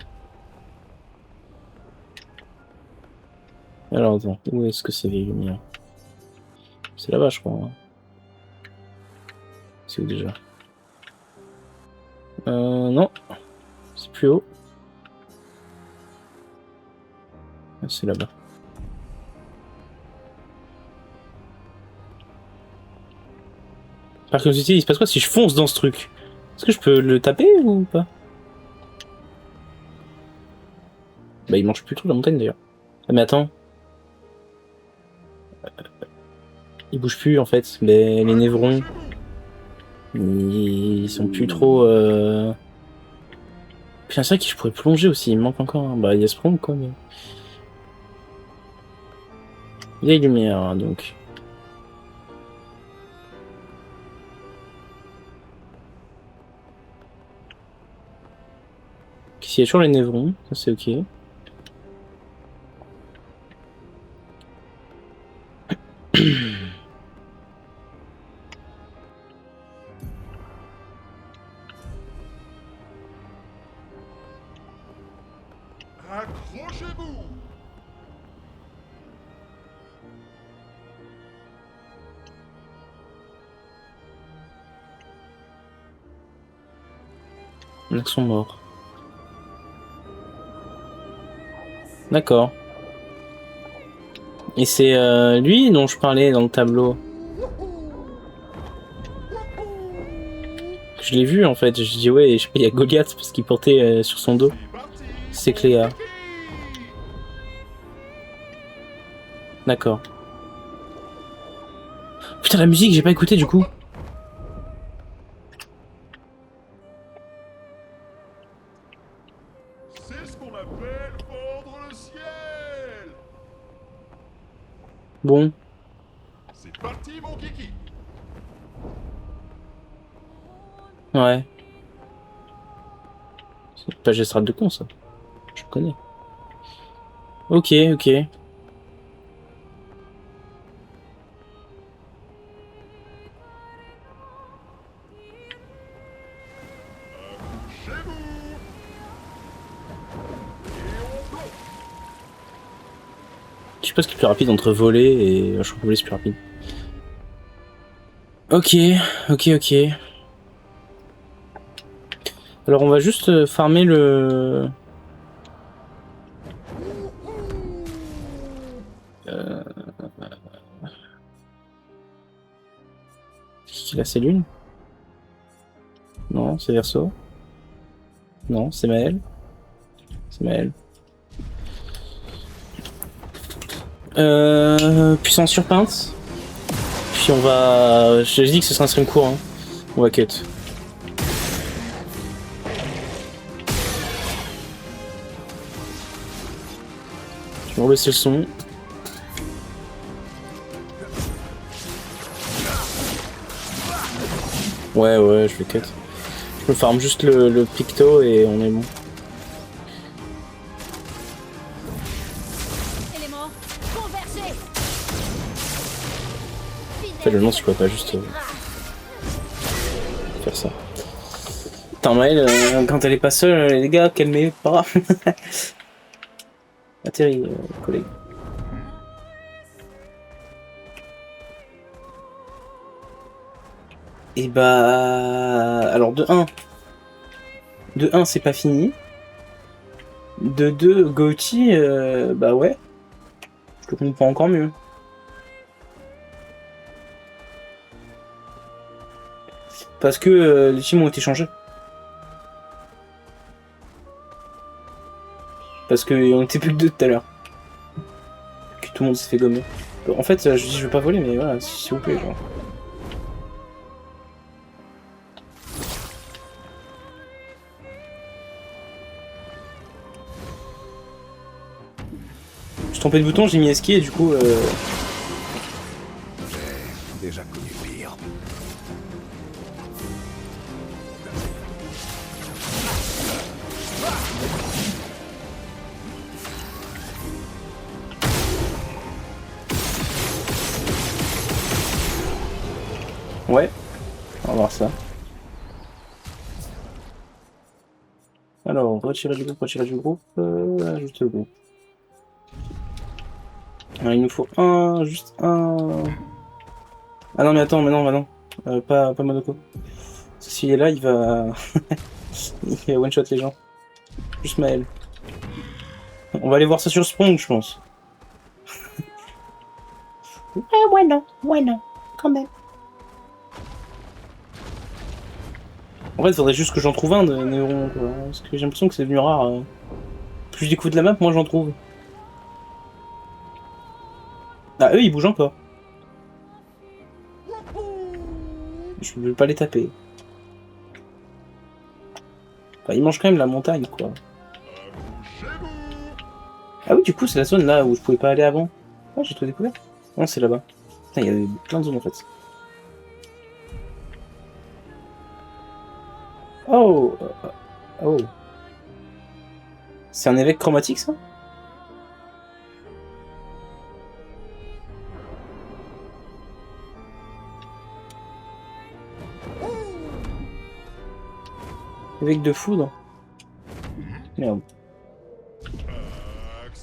Alors attends, où est-ce que c'est vieille lumière? C'est là-bas je crois. Hein. C'est où déjà? Non. C'est plus haut. Ah, c'est là-bas. Par curiosité, il se passe quoi si je fonce dans ce truc? Est-ce que je peux le taper ou pas? Bah il mange plus trop la montagne d'ailleurs. Ah mais attends. Il bouge plus en fait. Les névrons. Ils sont plus trop... Putain c'est vrai que je pourrais plonger aussi, il me manque encore. Hein. Bah il y a ce prong quoi mais... Vieille lumière hein, donc. S'il y a toujours les névrons, ça c'est ok. Accrochez-vous. Ils sont morts. D'accord. Et c'est lui dont je parlais dans le tableau. Je l'ai vu en fait, je dis ouais, je sais pas, il y a Goliath parce qu'il portait sur son dos. C'est Cléa. D'accord. Putain la musique, j'ai pas écouté du coup. C'est ce qu'on appelle fendre le ciel. Bon. C'est parti, mon kiki. Ouais. C'est pas gestrade de con ça. Je connais. Ok, ok. Je sais pas ce qui est plus rapide entre voler et... Je crois que voler c'est plus rapide. Ok, ok, ok. Alors on va juste farmer le... Qui là, c'est Lune? Non, c'est Verseau. Non, c'est Maël. C'est Maël. Puissance surpeinte. Puis on va... Je dis que ce sera un stream court. Hein. On va cut. Je vais rebaisser le son. Ouais, je vais cut. Je me farm juste le picto et on est bon. En fait, je me demande si je peux pas juste faire ça. Putain, Maëlle, quand elle est pas seule, les gars, calmez pas. Atterri, collègue. Et bah... Alors, de 1, c'est pas fini. De 2, Gauthier, bah ouais. Je le comprends encore mieux. Parce que les teams ont été changés. Parce qu'on était plus que 2 tout à l'heure. Que tout le monde s'est fait gommer. En fait, je dis je veux pas voler, mais voilà, s'il vous plaît, genre. Je suis trompé de bouton, j'ai mis esquive et du coup... J'ai déjà connu pire. Ouais, on va voir ça. Alors, retirer du groupe, ajouter le groupe. Alors, il nous faut juste un... Ah non mais attends, mais non, pas Monoko. S'il est là, il va... il va one-shot les gens. Juste Maël. On va aller voir ça sur Sprong, je pense. Ouais non, quand même. En fait, il faudrait juste que j'en trouve un de Néron, quoi. Parce que j'ai l'impression que c'est devenu rare. Plus je découvre de la map, moins j'en trouve. Ah, eux, ils bougent encore. Je veux pas les taper. Enfin, ils mangent quand même la montagne, quoi. Ah oui, du coup, c'est la zone là où je pouvais pas aller avant. Ah, j'ai tout découvert. Non, c'est là-bas. Putain, il y avait plein de zones en fait. Oh, oh. C'est un évêque chromatique, ça? Évêque de foudre. Merde.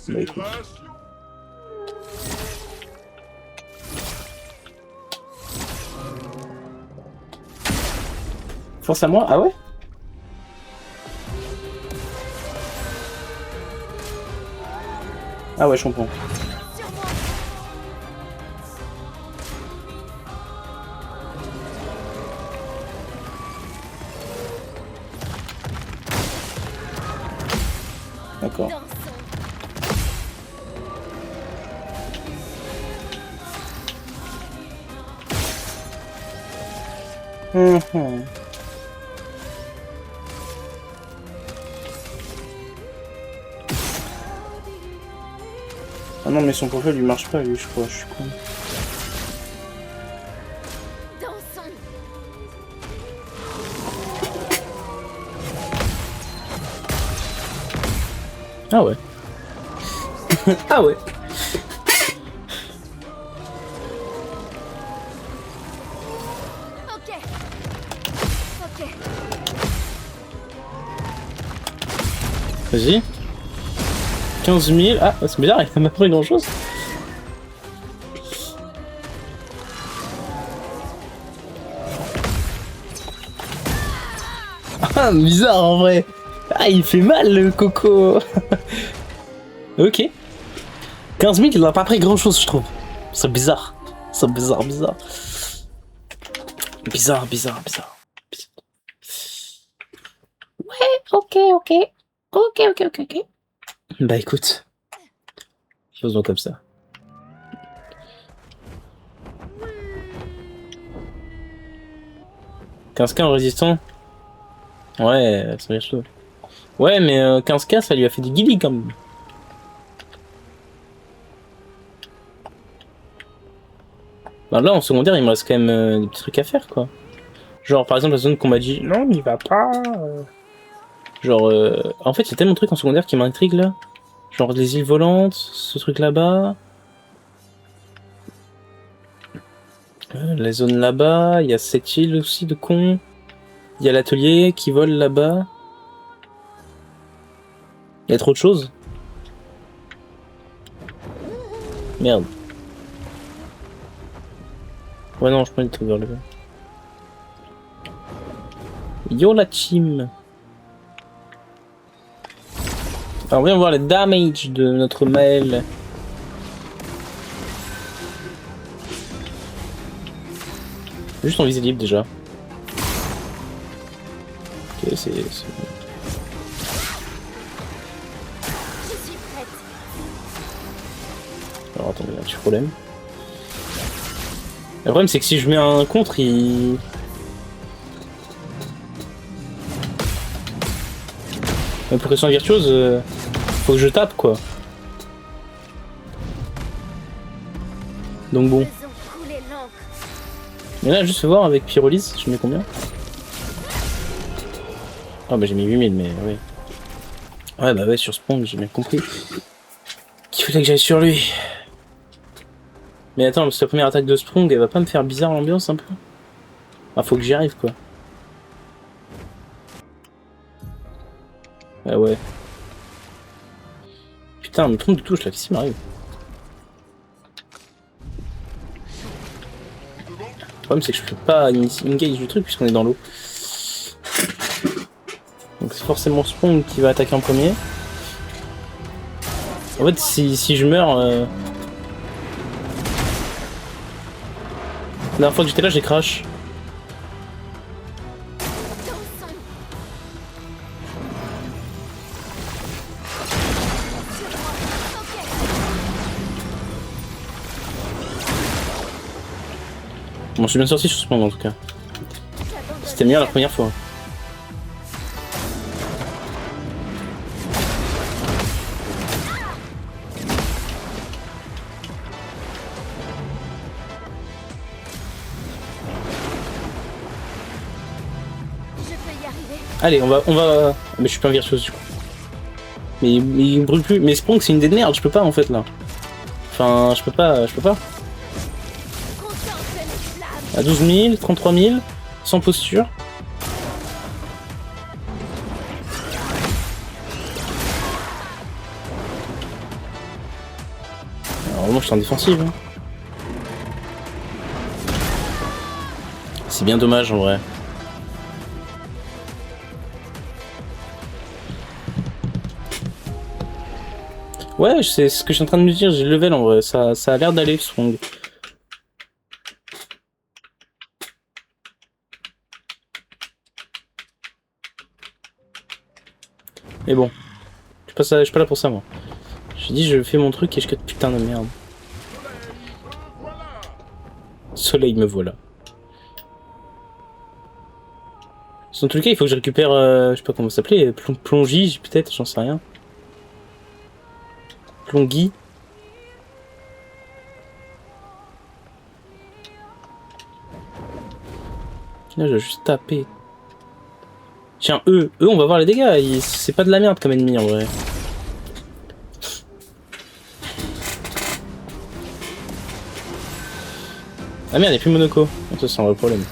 Bah écoute. Force à moi? Ah ouais? Ah ouais, je comprends. D'accord. Ah non mais son profil lui marche pas lui je crois, je suis con. Ah ouais. Ah ouais. Vas-y. 15 000. Ah, c'est bizarre, il a même pas grand chose. Ah, bizarre en vrai. Ah, il fait mal le coco. Ok. 15 000, il n'a pas pris grand chose, je trouve. C'est bizarre. C'est bizarre. Bizarre. Ouais, ok. Bah écoute. Faisons comme ça. « 15K en résistant ?» Ouais, ça va chaud. Ouais, mais 15K, ça lui a fait du guili quand même. Bah là en secondaire il me reste quand même des petits trucs à faire quoi. Genre par exemple la zone qu'on m'a dit non n'y va pas. Genre en fait il y a tellement de trucs en secondaire qui m'intriguent là. Genre les îles volantes, ce truc là-bas. La zone là-bas, il y a cette île aussi de con. Il y a l'atelier qui vole là-bas. Il y a trop de choses. Merde. Ouais non, je prends les trucs vers le bas. Yo la team. Alors viens voir le damage de notre mail. Juste en visée libre déjà. Ok, c'est... Je suis prête. Alors attendez, il y a un petit problème. Le problème c'est que si je mets un contre, il... Mais pour qu'elle soit virtuose, faut que je tape quoi. Donc bon. Mais là, juste voir avec pyrolyse, je mets combien? Ah bah j'ai mis 8000, mais oui. Ouais bah ouais, sur Sprong, j'ai bien compris qu'il fallait que j'aille sur lui. Mais attends, parce que la première attaque de Sprong, elle va pas me faire bizarre l'ambiance un peu? Ah, faut que j'y arrive quoi. Ah ouais. Putain, me trompe de touche là, qu'est-ce qui m'arrive? Le problème c'est que je peux pas engage du truc puisqu'on est dans l'eau. Donc c'est forcément Sprong qui va attaquer en premier. En fait si je meurs... La dernière fois que j'étais là j'ai crash. Bon, je suis bien sorti sur ce moment en tout cas. C'était meilleur la première fois. Allez, on va... Mais je suis pas un virtuose du coup. Mais il brûle plus. Mais Sprong c'est une idée de merde, je peux pas en fait là. Enfin, je peux pas. À 12 000, 33 000, sans posture. Alors vraiment je suis en défensive. Hein. C'est bien dommage en vrai. Ouais, c'est ce que je suis en train de me dire, j'ai le level en vrai, ça a l'air d'aller Sprong. Mais bon, je suis pas là pour ça moi. J'ai dit je fais mon truc et je cut putain de merde. Soleil me voilà. Dans tous les cas il faut que je récupère, je sais pas comment ça s'appelait, plongige peut-être, j'en sais rien. Plongui. Là je vais juste taper. Tiens, eux on va voir les dégâts, c'est pas de la merde comme ennemi en vrai. Ah merde, il n'y a plus Monoko. Ça c'est un vrai problème.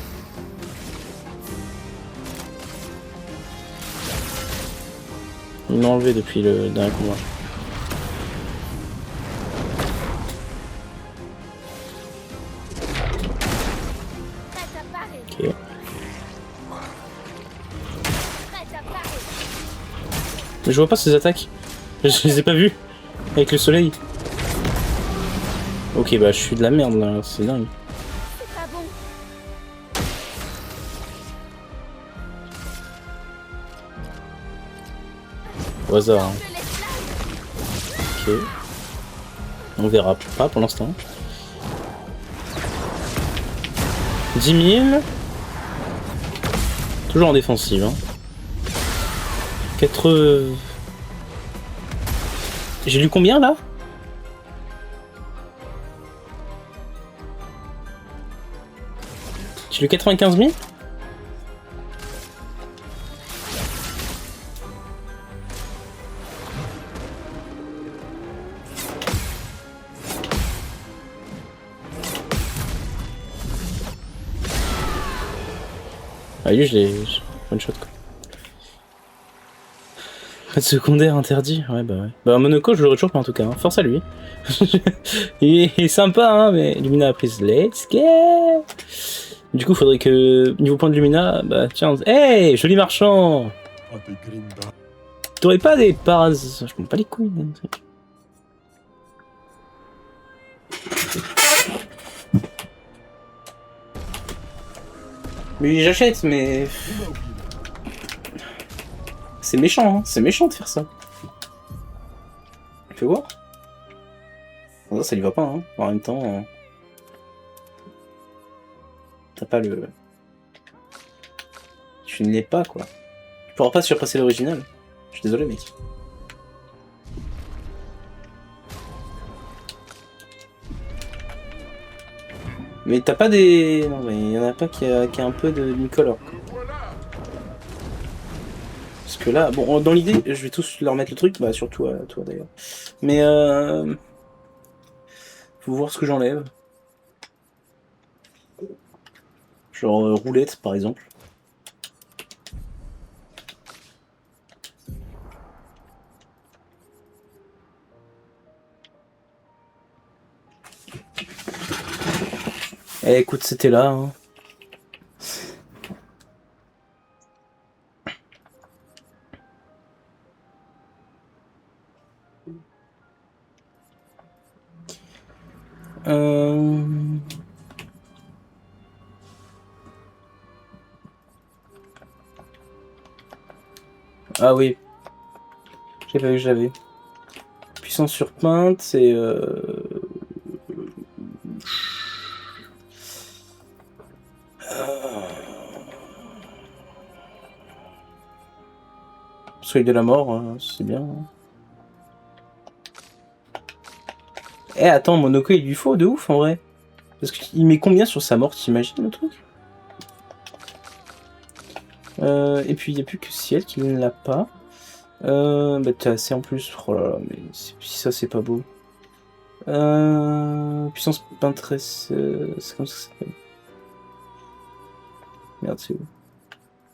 Ils l'ont enlevé depuis le dernier combat. Ok. Mais je vois pas ces attaques. Je les ai pas vues. Avec le soleil. Ok, bah je suis de la merde là, c'est dingue. Au hasard. Hein. Ok. On verra pas pour l'instant. 10 000. Toujours en défensive. Hein. 4... J'ai lu combien là? J'ai le 95 000. Ah lui je l'ai one shot quoi. Pas de secondaire interdit, ouais bah ouais. Bah Monoko je l'aurais toujours pas en tout cas, hein. Force à lui. Il est sympa hein mais Lumina a prise, let's go. Du coup faudrait que niveau point de Lumina, bah tiens, hey joli marchand. T'aurais pas des paras... Je m'en bats les couilles. Mais j'achète, mais... C'est méchant, hein. C'est méchant de faire ça. Fais voir. Non, ça lui va pas, hein. En même temps... T'as pas le... Tu ne l'es pas, quoi. Tu pourras pas surpasser l'original. Je suis désolé, mec. Mais t'as pas des... Non mais il y en a pas qui a un peu de Nicolor. Parce que là, bon, dans l'idée, je vais tous leur mettre le truc, bah surtout à toi d'ailleurs. Mais faut voir ce que j'enlève. Genre roulette par exemple. Eh écoute, c'était là. Hein. Ah oui. J'ai pas vu que j'avais. Puissance sur peinte, c'est... Soleil de la mort, hein, c'est bien. Eh attends, Monoko il lui faut de ouf en vrai. Parce qu'il met combien sur sa mort, t'imagines le truc? Et puis il n'y a plus que Ciel qui ne l'a pas. Bah t'as assez en plus. Oh là là, mais si ça c'est pas beau. Puissance peintresse, c'est comme ça que ça s'appelle. Merde, c'est où?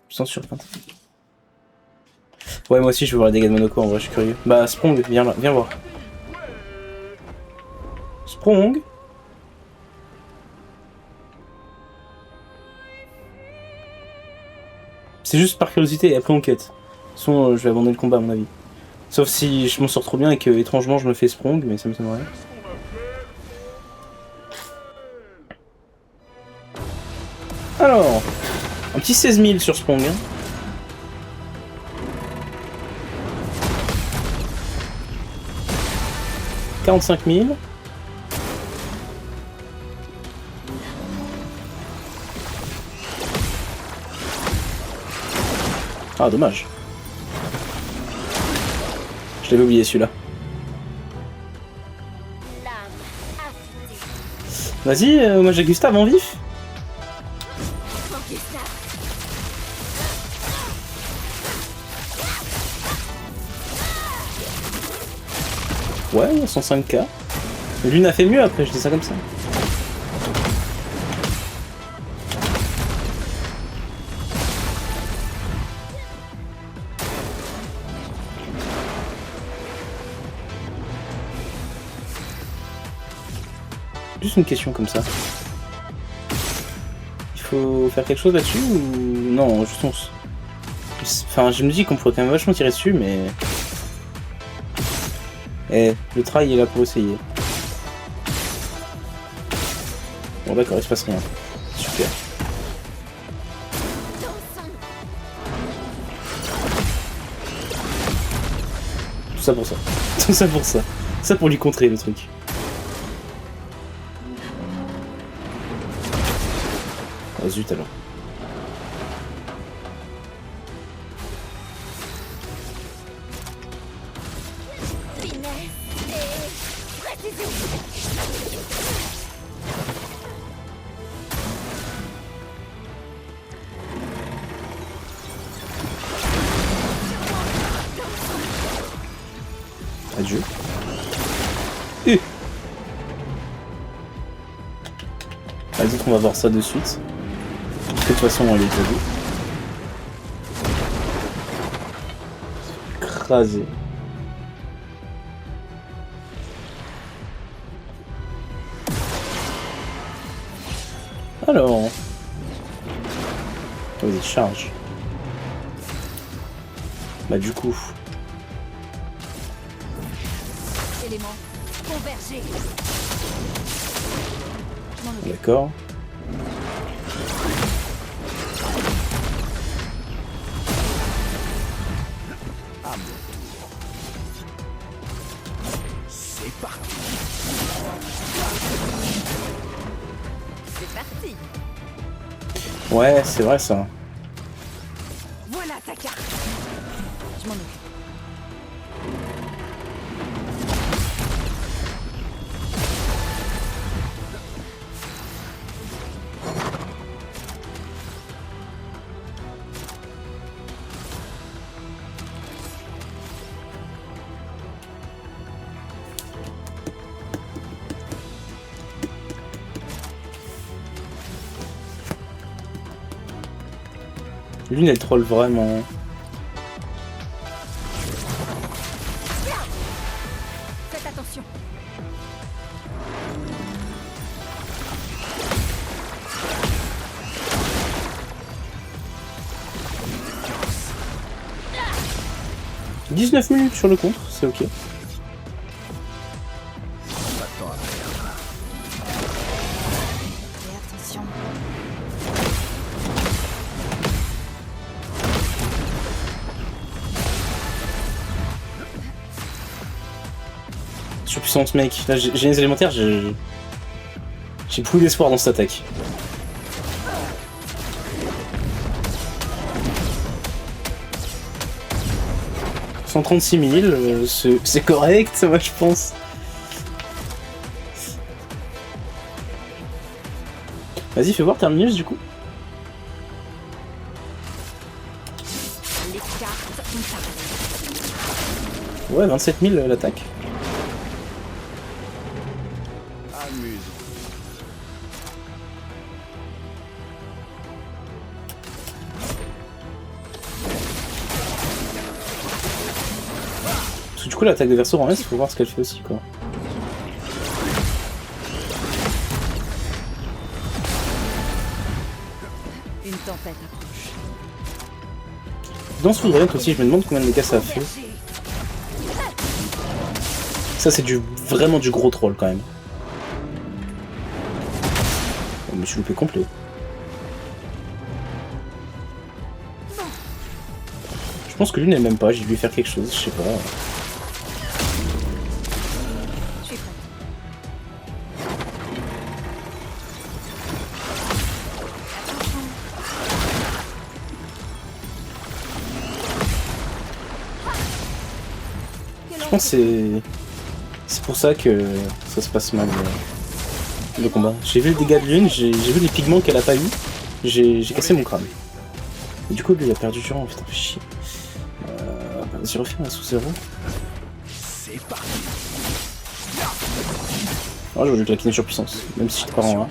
Puissance sur peintre. Ouais, moi aussi je veux voir les dégâts de Monoko en vrai, je suis curieux. Bah Sprong, viens là, viens voir. Sprong. C'est juste par curiosité et après on quête. De toute façon, je vais abandonner le combat à mon avis. Sauf si je m'en sors trop bien et que étrangement je me fais Sprong, mais ça me m'étonnerait. Alors, un petit 16 000 sur Sprong. Hein. « 45 000. » Ah, dommage. Je l'avais oublié celui-là. Vas-y, moi j'ai Gustave en vif. Ouais, 105k. Lune a fait mieux après, je dis ça comme ça. Juste une question comme ça. Il faut faire quelque chose là-dessus ou... Non, juste on... Enfin, je me dis qu'on pourrait quand même vachement tirer dessus, mais... Eh, le trail est là pour essayer. Bon d'accord, il se passe rien. Super. Tout ça pour ça. Tout ça pour ça. Ça pour lui contrer le truc. Ah zut alors. Adieu. Vas-y, on va voir ça de suite. De toute façon, elle est déjà vue. Écrasé. Alors... Vas-y, charge. Bah du coup... Éléments convergés. D'accord. C'est parti. C'est parti. Ouais, c'est vrai ça. Voilà ta carte. Je m'en occupe. L'une elle troll vraiment. Faites attention. « 19 minutes sur le contre, c'est ok. » Surpuissance mec, là j'ai les élémentaires, j'ai beaucoup d'espoir dans cette attaque. « 136 000, c'est correct, moi je pense. » Vas-y, fais voir Terminus du coup. Les cartes ont parlé. Ouais, 27 000 l'attaque. Amuse. Parce que du coup l'attaque de Verso en S, il faut voir ce qu'elle fait aussi quoi. Une tempête approche. Dans ce foudroyante aussi, je me demande combien de dégâts ça a fait. Ça c'est vraiment du gros troll quand même. Je me suis loupé complet. Je pense que lui n'aime même pas, j'ai dû lui faire quelque chose, je sais pas. Je suis prête. Je pense que c'est pour ça que ça se passe mal le combat. J'ai vu le dégât de lune, j'ai vu les pigments qu'elle a pas eu, j'ai cassé mon crâne. Et du coup lui il a perdu du rang, putain fais chier. Vas-y refais un sous 0. C'est parti. Ah j'aurais dû claquiner sur puissance, même si j'étais pas en 1.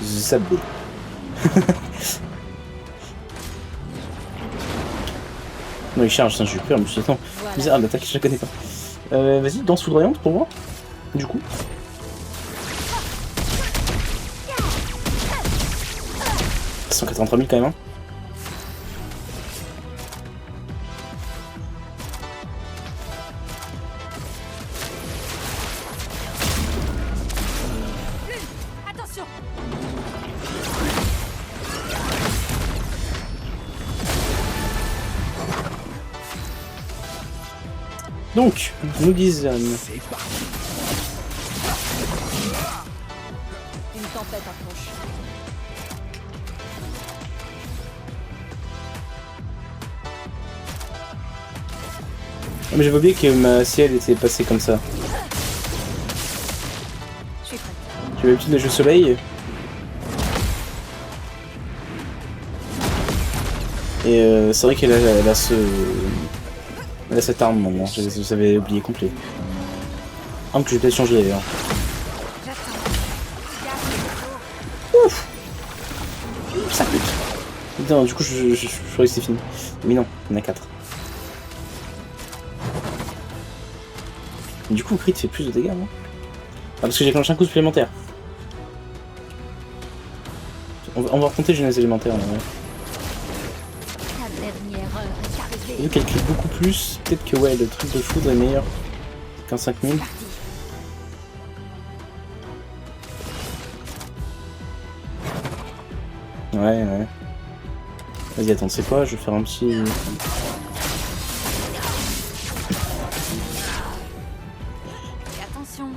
Zabé. Non il charge, j'ai eu peur, mais je me suis dit attends, bizarre l'attaque je la connais pas. Vas-y, danse foudroyante pour voir, du coup. « 183 000 quand même, hein. Attention. Donc, nous disons... C'est parti. Une tempête approche. Mais j'avais oublié que ma ciel était passée comme ça. Je suis prête. Tu as l'habitude des jeux soleil? Et c'est vrai qu'elle a cette arme maintenant, je l'avais oublié complet. Arme que je vais peut-être changer d'ailleurs. Ouf. Ça pique. Putain, du coup je croyais que c'était fini. Mais non, il y en a 4. Du coup le crit fait plus de dégâts, non? Ah, parce que j'ai clenché un coup supplémentaire. On va retenter jeunesse élémentaire en vrai. Vu qu'elle crie beaucoup plus, peut-être que ouais, le truc de foudre est meilleur qu'un 5000. Ouais. Vas-y, attends, c'est quoi? Je vais faire un petit... Attention.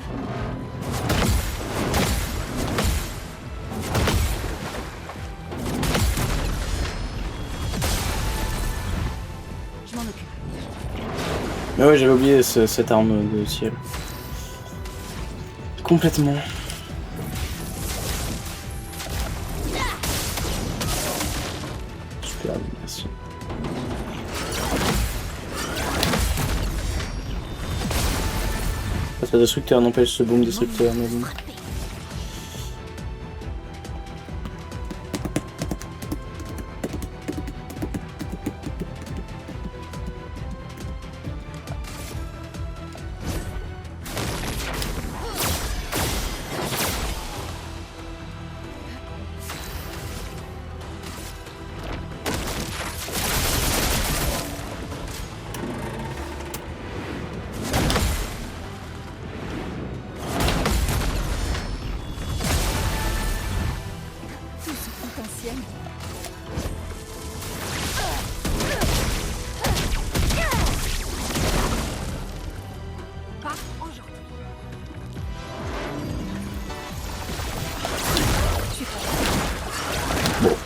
Je m'en occupe. Mais ouais, j'avais oublié cette arme de ciel. Complètement. Super, merci. Pas de destructeur n'empêche ce boom destructeur, mais bon.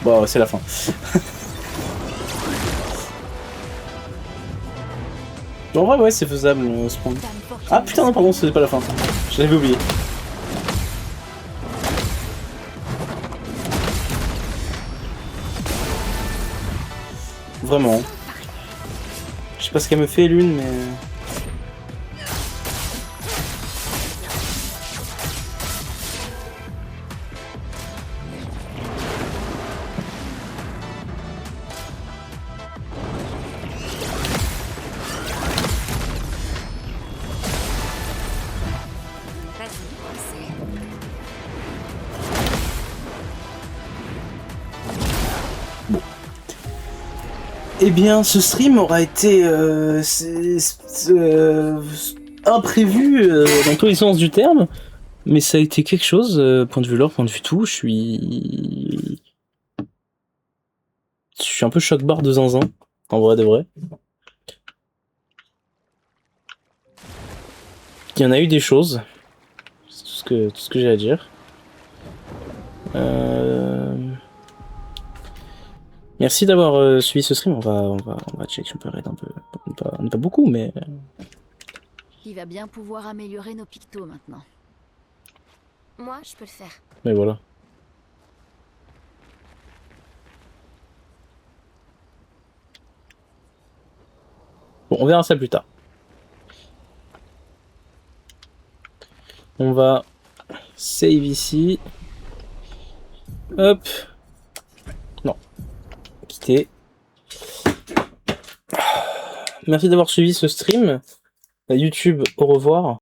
Bon, bah c'est la fin. En vrai, ouais, c'est faisable, ce point. Ah putain, non, pardon, c'était pas la fin. Je l'avais oublié. Vraiment. Je sais pas ce qu'elle me fait, l'une, mais... Eh bien, ce stream aura été imprévu dans tous les sens du terme, mais ça a été quelque chose, point de vue lore, point de vue tout, je suis un peu choc-barre de zinzin, en vrai de vrai. Il y en a eu des choses, c'est tout ce que j'ai à dire. Merci d'avoir suivi ce stream, on va check si on peut raid un peu, on n'est pas beaucoup, mais... Il va bien pouvoir améliorer nos pictos maintenant. Moi, je peux le faire. Mais voilà. Bon, on verra ça plus tard. On va save ici. Hop. Non. Quitter. Merci d'avoir suivi ce stream. YouTube, au revoir.